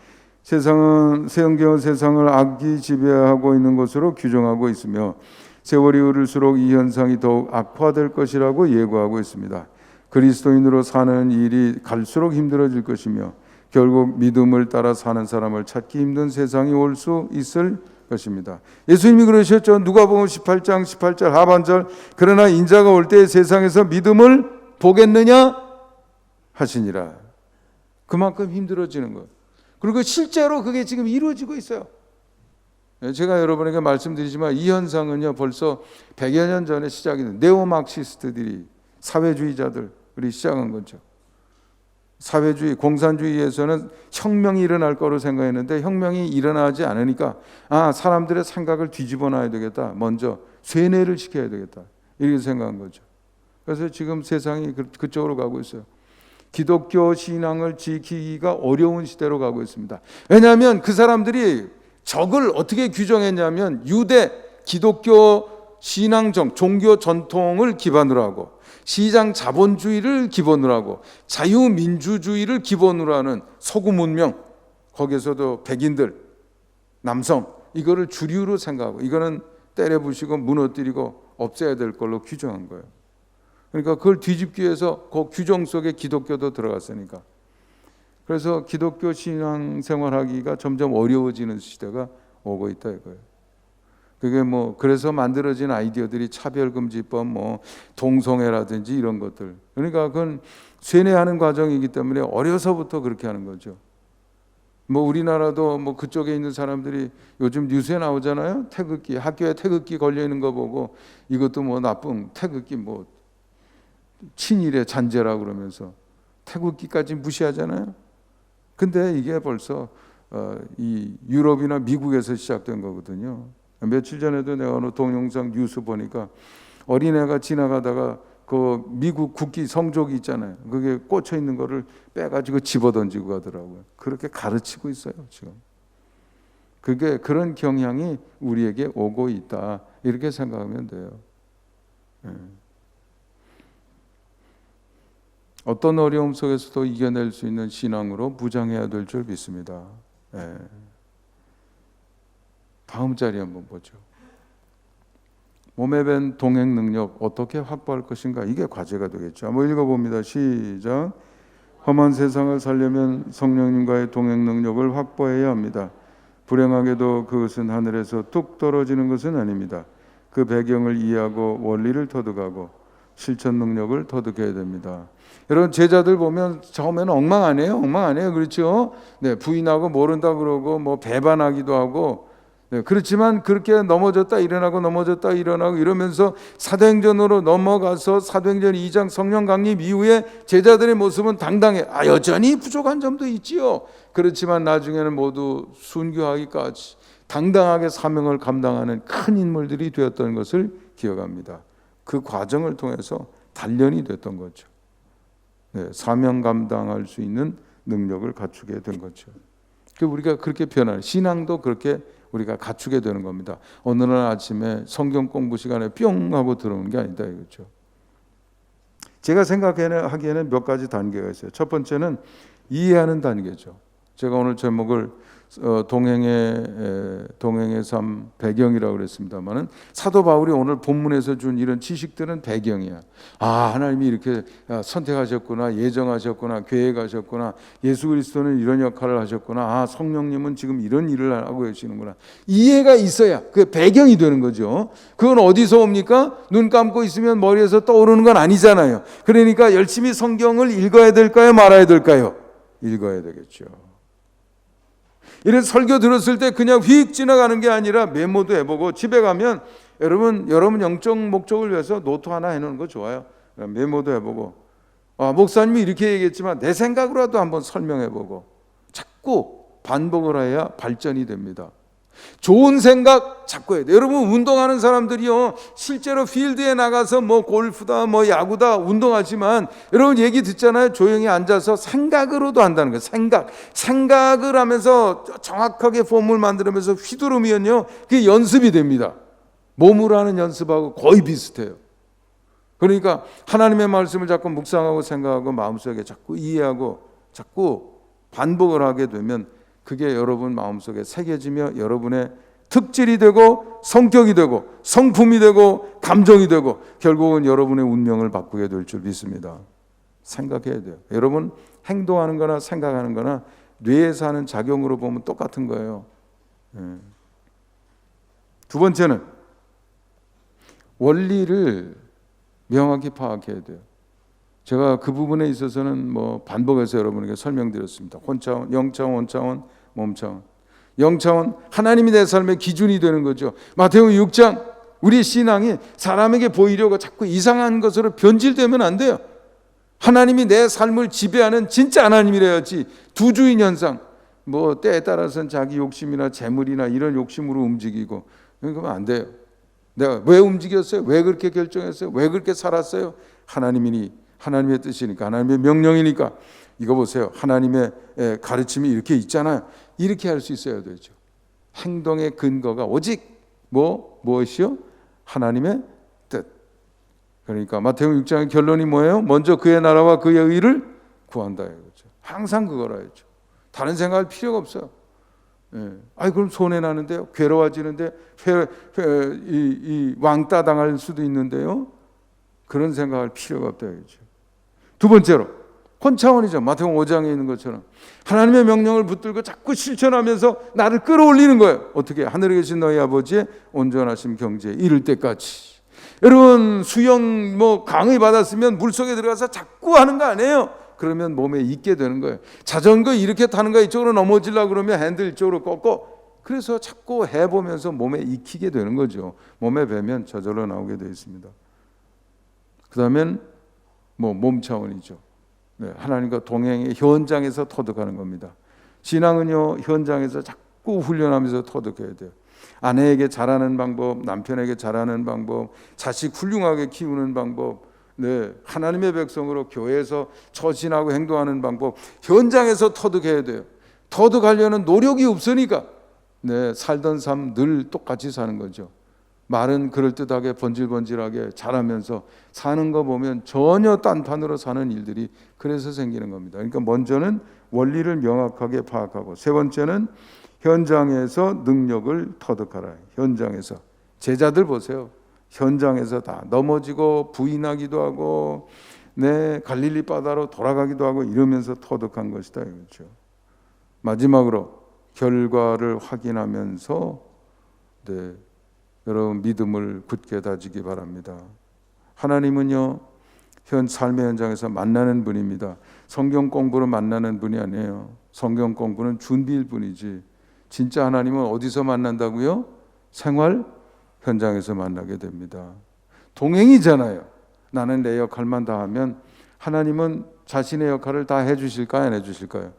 성경은 세상을 악이 지배하고 있는 것으로 규정하고 있으며 세월이 흐를수록 이 현상이 더욱 악화될 것이라고 예고하고 있습니다. 그리스도인으로 사는 일이 갈수록 힘들어질 것이며 결국 믿음을 따라 사는 사람을 찾기 힘든 세상이 올 수 있을 것입니다. 예수님이 그러셨죠. 누가복음 18장 18절 하반절 그러나 인자가 올 때 세상에서 믿음을 보겠느냐 하시니라. 그만큼 힘들어지는 거예요. 그리고 실제로 그게 지금 이루어지고 있어요. 제가 여러분에게 말씀드리지만 이 현상은요 벌써 100여 년 전에 시작이 된 네오막시스트들이 사회주의자들이 시작한 거죠. 사회주의, 공산주의에서는 혁명이 일어날 거로 생각했는데 혁명이 일어나지 않으니까 사람들의 생각을 뒤집어 놔야 되겠다. 먼저 쇠뇌를 시켜야 되겠다. 이렇게 생각한 거죠. 그래서 지금 세상이 그쪽으로 가고 있어요. 기독교 신앙을 지키기가 어려운 시대로 가고 있습니다. 왜냐하면 그 사람들이 적을 어떻게 규정했냐면 유대 기독교 신앙정, 종교 전통을 기반으로 하고 시장 자본주의를 기본으로 하고 자유민주주의를 기본으로 하는 서구 문명, 거기에서도 백인들, 남성 이거를 주류로 생각하고 이거는 때려부시고 무너뜨리고 없애야 될 걸로 규정한 거예요. 그러니까 그걸 뒤집기 위해서 그 규정 속에 기독교도 들어갔으니까. 그래서 기독교 신앙 생활하기가 점점 어려워지는 시대가 오고 있다 이거예요. 그게 뭐 그래서 만들어진 아이디어들이 차별금지법, 뭐 동성애라든지 이런 것들. 그러니까 그건 쇠뇌하는 과정이기 때문에 어려서부터 그렇게 하는 거죠. 뭐 우리나라도 뭐 그쪽에 있는 사람들이 요즘 뉴스에 나오잖아요. 태극기, 학교에 태극기 걸려 있는 거 보고 이것도 뭐 나쁜 태극기 뭐 친일의 잔재라 그러면서 태극기까지 무시하잖아요. 근데 이게 벌써 이 유럽이나 미국에서 시작된 거거든요. 며칠 전에도 내가 어느 동영상 뉴스 보니까 어린애가 지나가다가 그 미국 국기 성족이 있잖아요. 그게 꽂혀 있는 거를 빼가지고 집어던지고 가더라고요. 그렇게 가르치고 있어요 지금. 그게 그런 경향이 우리에게 오고 있다 이렇게 생각하면 돼요. 어떤 어려움 속에서도 이겨낼 수 있는 신앙으로 무장해야 될 줄 믿습니다. 다음 자리 한번 보죠. 몸에 밴 동행 능력 어떻게 확보할 것인가 이게 과제가 되겠죠. 한번 읽어봅니다. 시작. 험한 세상을 살려면 성령님과의 동행 능력을 확보해야 합니다. 불행하게도 그것은 하늘에서 뚝 떨어지는 것은 아닙니다. 그 배경을 이해하고 원리를 터득하고 실천 능력을 터득해야 됩니다. 여러분 제자들 보면 처음에는 엉망 아니에요? 그렇죠? 네, 부인하고 모른다 그러고 뭐 배반하기도 하고 네, 그렇지만 그렇게 넘어졌다 일어나고 이러면서 사도행전으로 넘어가서 사도행전 2장 성령 강림 이후에 제자들의 모습은 당당해. 여전히 부족한 점도 있지요. 그렇지만 나중에는 모두 순교하기까지 당당하게 사명을 감당하는 큰 인물들이 되었던 것을 기억합니다. 그 과정을 통해서 단련이 됐던 거죠. 네, 사명 감당할 수 있는 능력을 갖추게 된 거죠. 우리가 그렇게 변화를 신앙도 그렇게 우리가 갖추게 되는 겁니다. 어느 날 아침에 성경 공부 시간에 뿅 하고 들어오는 게 아니다 이거죠. 제가 생각하기에는 몇 가지 단계가 있어요. 첫 번째는 이해하는 단계죠. 제가 오늘 제목을 동행의 삶 배경이라고 그랬습니다만은 사도 바울이 오늘 본문에서 준 이런 지식들은 배경이야. 아, 하나님이 이렇게 선택하셨구나, 예정하셨구나, 계획하셨구나, 예수 그리스도는 이런 역할을 하셨구나, 아, 성령님은 지금 이런 일을 하고 계시는구나. 이해가 있어야 그 배경이 되는 거죠. 그건 어디서 옵니까? 눈 감고 있으면 머리에서 떠오르는 건 아니잖아요. 그러니까 열심히 성경을 읽어야 될까요, 말아야 될까요? 읽어야 되겠죠. 이래서 설교 들었을 때 그냥 휙 지나가는 게 아니라 메모도 해보고, 집에 가면 여러분 영적 목적을 위해서 노트 하나 해놓는 거 좋아요. 메모도 해보고, 목사님이 이렇게 얘기했지만 내 생각으로라도 한번 설명해보고, 자꾸 반복을 해야 발전이 됩니다. 좋은 생각 자꾸 해야 돼요. 여러분 운동하는 사람들이요, 실제로 필드에 나가서 뭐 골프다 뭐 야구다 운동하지만 여러분 얘기 듣잖아요. 조용히 앉아서 생각으로도 한다는 거예요. 생각을 하면서 정확하게 폼을 만들면서 휘두르면요, 그게 연습이 됩니다. 몸으로 하는 연습하고 거의 비슷해요. 그러니까 하나님의 말씀을 자꾸 묵상하고 생각하고 마음속에 자꾸 이해하고 자꾸 반복을 하게 되면 그게 여러분 마음속에 새겨지며 여러분의 특질이 되고 성격이 되고 성품이 되고 감정이 되고 결국은 여러분의 운명을 바꾸게 될 줄 믿습니다. 생각해야 돼요. 여러분 행동하는 거나 생각하는 거나 뇌에서 하는 작용으로 보면 똑같은 거예요. 두 번째는 원리를 명확히 파악해야 돼요. 제가 그 부분에 있어서는 뭐 반복해서 여러분에게 설명드렸습니다. 혼차원, 영차원, 원차원, 몸차원. 영차원, 하나님이 내 삶의 기준이 되는 거죠. 마태복음 6장, 우리 신앙이 사람에게 보이려고 자꾸 이상한 것으로 변질되면 안 돼요. 하나님이 내 삶을 지배하는 진짜 하나님이래야지. 두주인 현상, 뭐 때에 따라서는 자기 욕심이나 재물이나 이런 욕심으로 움직이고, 그러면 안 돼요. 내가 왜 움직였어요? 왜 그렇게 결정했어요? 왜 그렇게 살았어요? 하나님의 뜻이니까, 하나님의 명령이니까. 이거 보세요. 하나님의 가르침이 이렇게 있잖아요. 이렇게 할 수 있어야 되죠. 행동의 근거가 오직 무엇이요? 하나님의 뜻. 그러니까 마태복음 6장의 결론이 뭐예요? 먼저 그의 나라와 그의 의를 구한다 이거죠. 항상 그거라 했죠. 다른 생각할 필요가 없어요. 그럼 손해 나는데요. 괴로워지는데 왕따 당할 수도 있는데요. 그런 생각할 필요가 없다 이거죠. 두 번째로 혼차원이죠. 마태복음 5장에 있는 것처럼 하나님의 명령을 붙들고 자꾸 실천하면서 나를 끌어올리는 거예요. 어떻게? 하늘에 계신 너희 아버지의 온전하심 경지에 이를 때까지. 여러분 수영 강의 받았으면 물속에 들어가서 자꾸 하는 거 아니에요. 그러면 몸에 익게 되는 거예요. 자전거 이렇게 타는 거 이쪽으로 넘어지려고 그러면 핸들 이쪽으로 꺾고, 그래서 자꾸 해보면서 몸에 익히게 되는 거죠. 몸에 배면 저절로 나오게 되어 있습니다. 그 다음엔 몸 차원이죠. 하나님과 동행의 현장에서 터득하는 겁니다. 신앙은요, 현장에서 자꾸 훈련하면서 터득해야 돼요. 아내에게 잘하는 방법, 남편에게 잘하는 방법, 자식 훌륭하게 키우는 방법, 하나님의 백성으로 교회에서 처신하고 행동하는 방법, 현장에서 터득해야 돼요. 터득하려는 노력이 없으니까 살던 삶 늘 똑같이 사는 거죠. 말은 그럴듯하게 번질번질하게 잘하면서 사는 거 보면 전혀 딴판으로 사는 일들이 그래서 생기는 겁니다. 그러니까 먼저는 원리를 명확하게 파악하고, 세 번째는 현장에서 능력을 터득하라. 현장에서. 제자들 보세요. 현장에서 다 넘어지고 부인하기도 하고 갈릴리 바다로 돌아가기도 하고 이러면서 터득한 것이다 이거죠. 마지막으로 결과를 확인하면서 여러분 믿음을 굳게 다지기 바랍니다. 하나님은요, 삶의 현장에서 만나는 분입니다. 성경 공부로 만나는 분이 아니에요. 성경 공부는 준비일 뿐이지. 진짜 하나님은 어디서 만난다고요? 생활 현장에서 만나게 됩니다. 동행이잖아요. 나는 내 역할만 다 하면 하나님은 자신의 역할을 다 해주실까요? 안 해주실까요?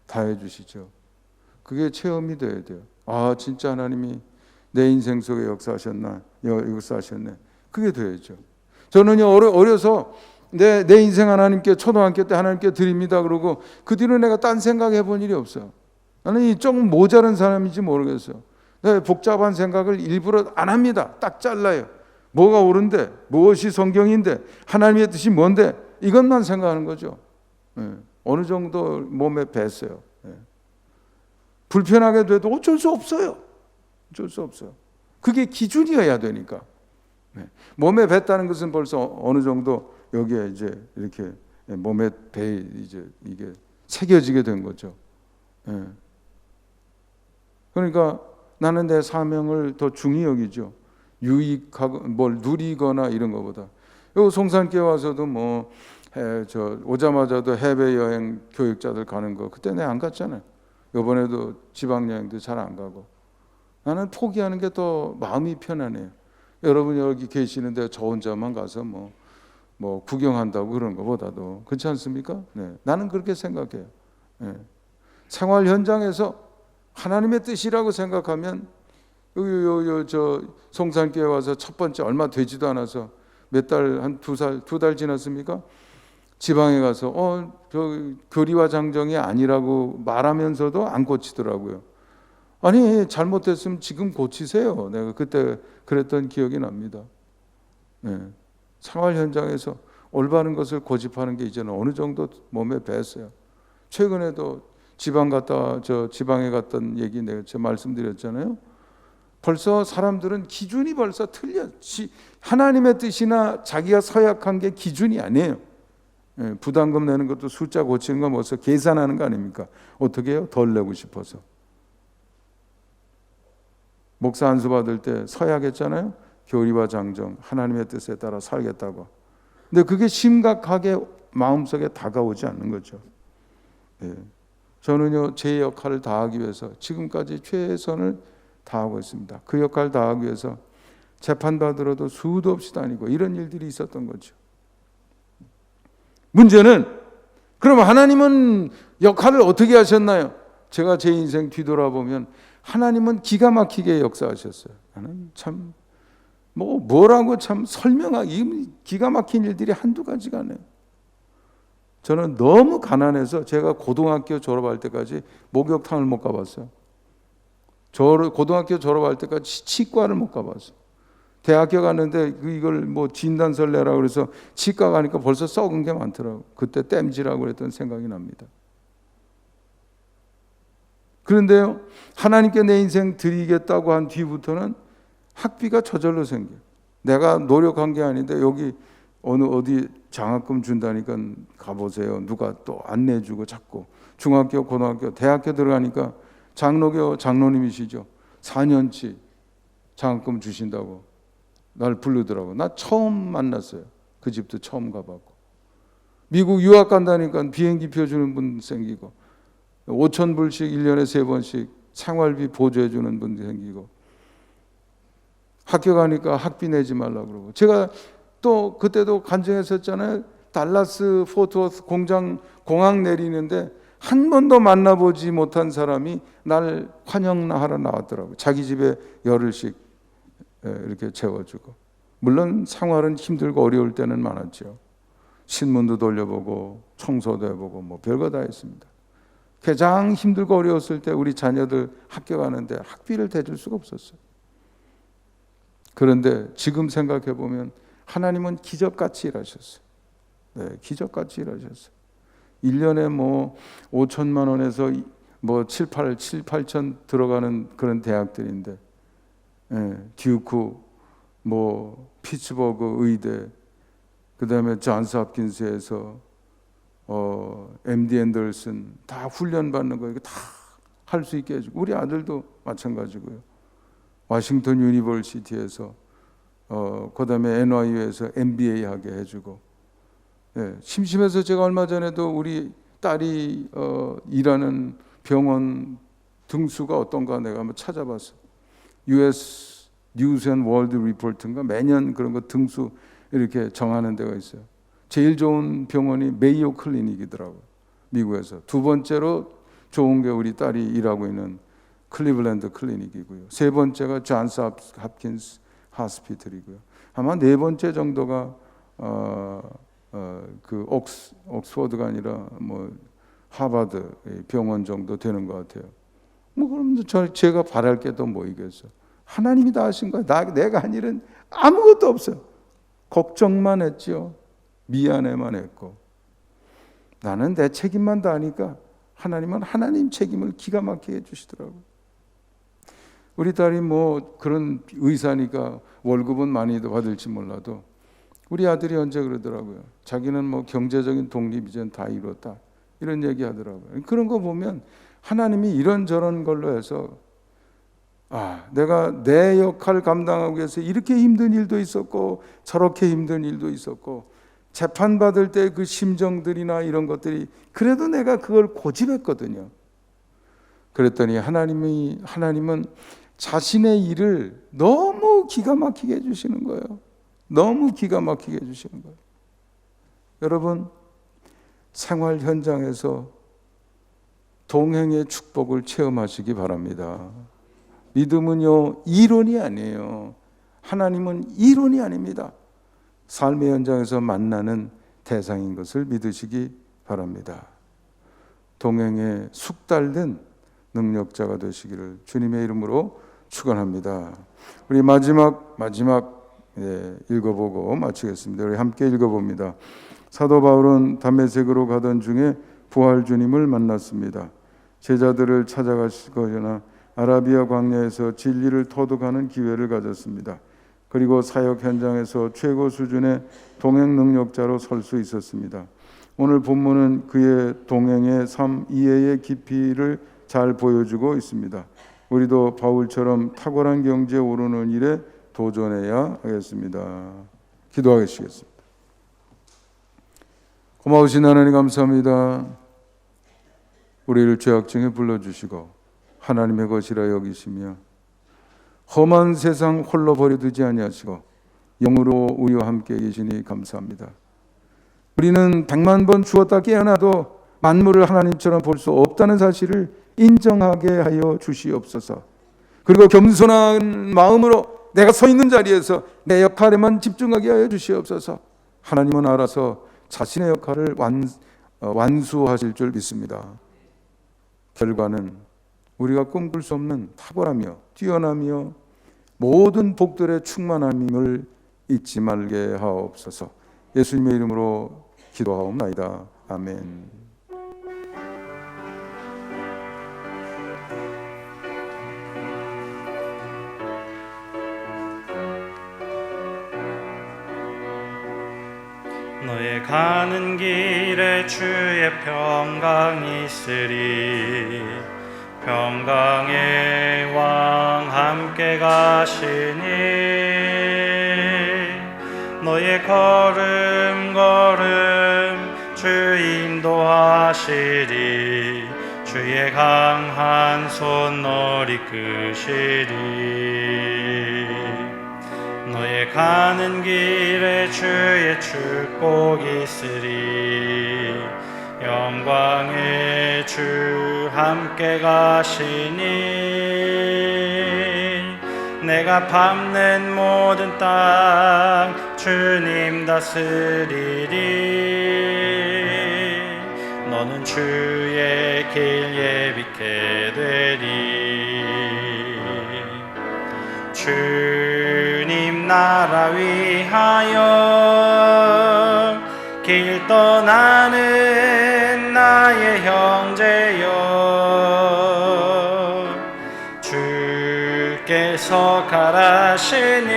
다 해주시죠. 그게 체험이 돼야 돼요. 진짜 하나님이 내 인생 속에 역사하셨네. 그게 돼야죠. 저는요, 어려서 내 인생 하나님께, 초등학교 때 하나님께 드립니다 그러고 그 뒤로 내가 딴 생각해 본 일이 없어요. 나는 조금 모자란 사람인지 모르겠어요. 복잡한 생각을 일부러 안 합니다. 딱 잘라요. 뭐가 옳은데, 무엇이 성경인데, 하나님의 뜻이 뭔데, 이것만 생각하는 거죠. 어느 정도 몸에 뱄어요. 불편하게 돼도 어쩔 수 없어요. 어쩔 수 없어요. 그게 기준이어야 되니까. 몸에 뱉다는 것은 벌써 어느 정도 여기에 이제 이렇게 몸에 배 이제 이게 새겨지게 된 거죠. 그러니까 나는 내 사명을 더 중히 여기죠. 유익하고 뭘 누리거나 이런 것보다. 요 송산교회 와서도 뭐 오자마자도 해외 여행 교육자들 가는 거 그때 내가 안 갔잖아요. 이번에도 지방 여행도 잘 안 가고. 나는 포기하는 게 더 마음이 편하네요. 여러분이 여기 계시는데 저 혼자만 가서 뭐 구경한다고 그런 것보다도 그렇지 않습니까? 네. 나는 그렇게 생각해요. 생활 현장에서 하나님의 뜻이라고 생각하면 저 송산교회 와서 첫 번째 얼마 되지도 않아서 몇 달 한 두 달 지났습니까? 지방에 가서 저 교리와 장정이 아니라고 말하면서도 안 고치더라고요. 아니 잘못됐으면 지금 고치세요. 내가 그때 그랬던 기억이 납니다. 생활 현장에서 올바른 것을 고집하는 게 이제는 어느 정도 몸에 뱄어요. 최근에도 지방에 갔던 얘기 내가 제가 말씀드렸잖아요. 벌써 사람들은 기준이 벌써 틀려. 하나님의 뜻이나 자기가 서약한 게 기준이 아니에요. 부담금 내는 것도 숫자 고치는 거 벌써 계산하는 거 아닙니까? 어떻게 해요? 덜 내고 싶어서. 목사 안수 받을 때 서약했잖아요. 교리와 장정, 하나님의 뜻에 따라 살겠다고. 근데 그게 심각하게 마음속에 다가오지 않는 거죠. 저는요, 제 역할을 다하기 위해서 지금까지 최선을 다하고 있습니다. 그 역할을 다하기 위해서 재판받으러도 수도 없이 다니고 이런 일들이 있었던 거죠. 문제는 그럼 하나님은 역할을 어떻게 하셨나요? 제가 제 인생 뒤돌아보면 하나님은 기가 막히게 역사하셨어요. 나는 참 뭐라고 참 설명하기 기가 막힌 일들이 한두 가지가 아니에요. 저는 너무 가난해서 제가 고등학교 졸업할 때까지 목욕탕을 못 가봤어요. 고등학교 졸업할 때까지 치과를 못 가봤어요. 대학교 갔는데 이걸 뭐 진단서를 내라고 그래서 치과 가니까 벌써 썩은 게 많더라고요. 그때 땜질하고 그랬던 생각이 납니다. 그런데요, 하나님께 내 인생 드리겠다고 한 뒤부터는 학비가 저절로 생겨요. 내가 노력한 게 아닌데 여기 어디 장학금 준다니까 가보세요. 누가 또 안내주고 자꾸 중학교, 고등학교, 대학교 들어가니까 장로교 장로님이시죠. 4년치 장학금 주신다고 날 부르더라고. 나 처음 만났어요. 그 집도 처음 가봤고. 미국 유학 간다니까 비행기표 주는 분 생기고 5,000불씩 1년에 3번씩 생활비 보조해 주는 분도 생기고 학교 가니까 학비 내지 말라고 그러고 제가 또 그때도 간증했었잖아요. 달라스 포트워스 공항 내리는데 한 번도 만나보지 못한 사람이 날 환영하러 나왔더라고요. 자기 집에 열흘씩 이렇게 재워주고. 물론 생활은 힘들고 어려울 때는 많았죠. 신문도 돌려보고 청소도 해보고 뭐 별거 다 했습니다. 가장 힘들고 어려웠을 때 우리 자녀들 학교 가는데 학비를 대줄 수가 없었어요. 그런데 지금 생각해 보면 하나님은 기적같이 일하셨어요. 네, 기적같이 일하셨어요. 1년에 뭐 5천만 원에서 뭐 7, 8천 들어가는 그런 대학들인데 듀크, 뭐 피츠버그 의대, 그다음에 존스 홉킨스에서 MD 앤더슨 다 훈련 받는 거 이거 다 할 수 있게 해주고 우리 아들도 마찬가지고요. 워싱턴 유니버시티에서 그다음에 NYU에서 MBA 하게 해주고. 심심해서 제가 얼마 전에도 우리 딸이 일하는 병원 등수가 어떤가 내가 한번 찾아봤어. US News and World Report인가 매년 그런 거 등수 이렇게 정하는 데가 있어요. 제일 좋은 병원이 메이오 클리닉이더라고요. 미국에서. 두 번째로 좋은 게 우리 딸이 일하고 있는 클리블랜드 클리닉이고요. 세 번째가 존스 홉킨스 하스피털이고요. 아마 네 번째 정도가 그 옥스퍼드가 아니라 뭐 하버드 병원 정도 되는 것 같아요. 뭐 그럼 제가 바랄 게 또 뭐 있겠어? 하나님이 다 하신 거야. 내가 한 일은 아무것도 없어요. 걱정만 했죠. 미안해만 했고. 나는 내 책임만 다하니까 하나님은 하나님 책임을 기가 막히게 해주시더라고요. 우리 딸이 뭐 그런 의사니까 월급은 많이 받을지 몰라도 우리 아들이 언제 그러더라고요. 자기는 뭐 경제적인 독립 이젠 다 이뤘다, 이런 얘기 하더라고요. 그런 거 보면 하나님이 이런저런 걸로 해서 내가 내 역할 감당하기 위해서 이렇게 힘든 일도 있었고 저렇게 힘든 일도 있었고, 재판받을 때 그 심정들이나 이런 것들이 그래도 내가 그걸 고집했거든요. 그랬더니 하나님은 자신의 일을 너무 기가 막히게 해주시는 거예요. 너무 기가 막히게 해주시는 거예요. 여러분, 생활 현장에서 동행의 축복을 체험하시기 바랍니다. 믿음은요, 이론이 아니에요. 하나님은 이론이 아닙니다. 삶의 현장에서 만나는 대상인 것을 믿으시기 바랍니다. 동행에 숙달된 능력자가 되시기를 주님의 이름으로 축원합니다. 우리 마지막 읽어보고 마치겠습니다. 우리 함께 읽어봅니다. 사도 바울은 다메섹으로 가던 중에 부활 주님을 만났습니다. 제자들을 찾아가시거나 아라비아 광야에서 진리를 터득하는 기회를 가졌습니다. 그리고 사역 현장에서 최고 수준의 동행 능력자로 설 수 있었습니다. 오늘 본문은 그의 동행의 삶 이해의 깊이를 잘 보여주고 있습니다. 우리도 바울처럼 탁월한 경지에 오르는 일에 도전해야 하겠습니다. 기도하겠습니다. 고마우신 하나님 감사합니다. 우리를 죄악 중에 불러주시고 하나님의 것이라 여기시며 험한 세상 홀로 버려두지 아니하시고 영으로 우리와 함께 계시니 감사합니다. 우리는 100만 번 죽었다 깨어나도 만물을 하나님처럼 볼 수 없다는 사실을 인정하게 하여 주시옵소서. 그리고 겸손한 마음으로 내가 서 있는 자리에서 내 역할에만 집중하게 하여 주시옵소서. 하나님은 알아서 자신의 역할을 완수하실 줄 믿습니다. 결과는 우리가 꿈꿀 수 없는 탁월하며 뛰어나며 모든 복들의 충만함임을 잊지 말게 하옵소서. 예수님의 이름으로 기도하옵나이다. 아멘. 너의 가는 길에 주의 평강이 있으리. 평강의 왕 함께 가시니 너의 걸음 주 인도하시리. 주의 강한 손 너를 이끄시리. 너의 가는 길에 주의 축복이 있으리. 영광의 주 함께 가시니 내가 밟는 모든 땅 주님 다스리리. 너는 주의 길 예비케 되리. 주님 나라 위하여 길 떠나는 나의 형제여, 주께서 가라시니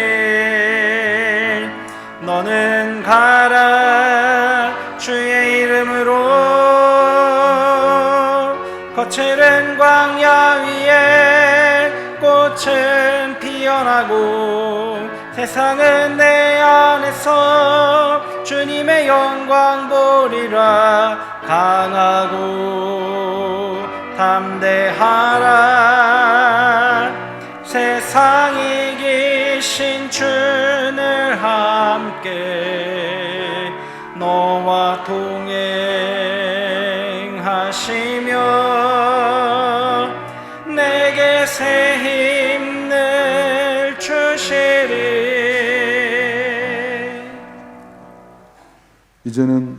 너는 가라. 주의 이름으로 거칠은 광야 위에 꽃은 피어나고 세상은 내 안에서 주님의 영광 보리라. 강하고 담대하라. 세상에 계신 주를 함께 너와 동행하시며 내게 새 힘을 주시리. 이제는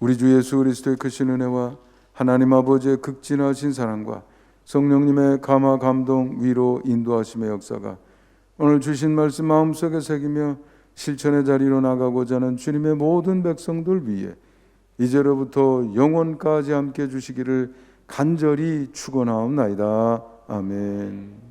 우리 주 예수 그리스도의 크신 은혜와 하나님 아버지의 극진하신 사랑과 성령님의 감화 감동 위로 인도하심의 역사가 오늘 주신 말씀 마음속에 새기며 실천의 자리로 나가고자 하는 주님의 모든 백성들 위해 이제로부터 영원까지 함께 주시기를 간절히 축원하옵나이다. 아멘.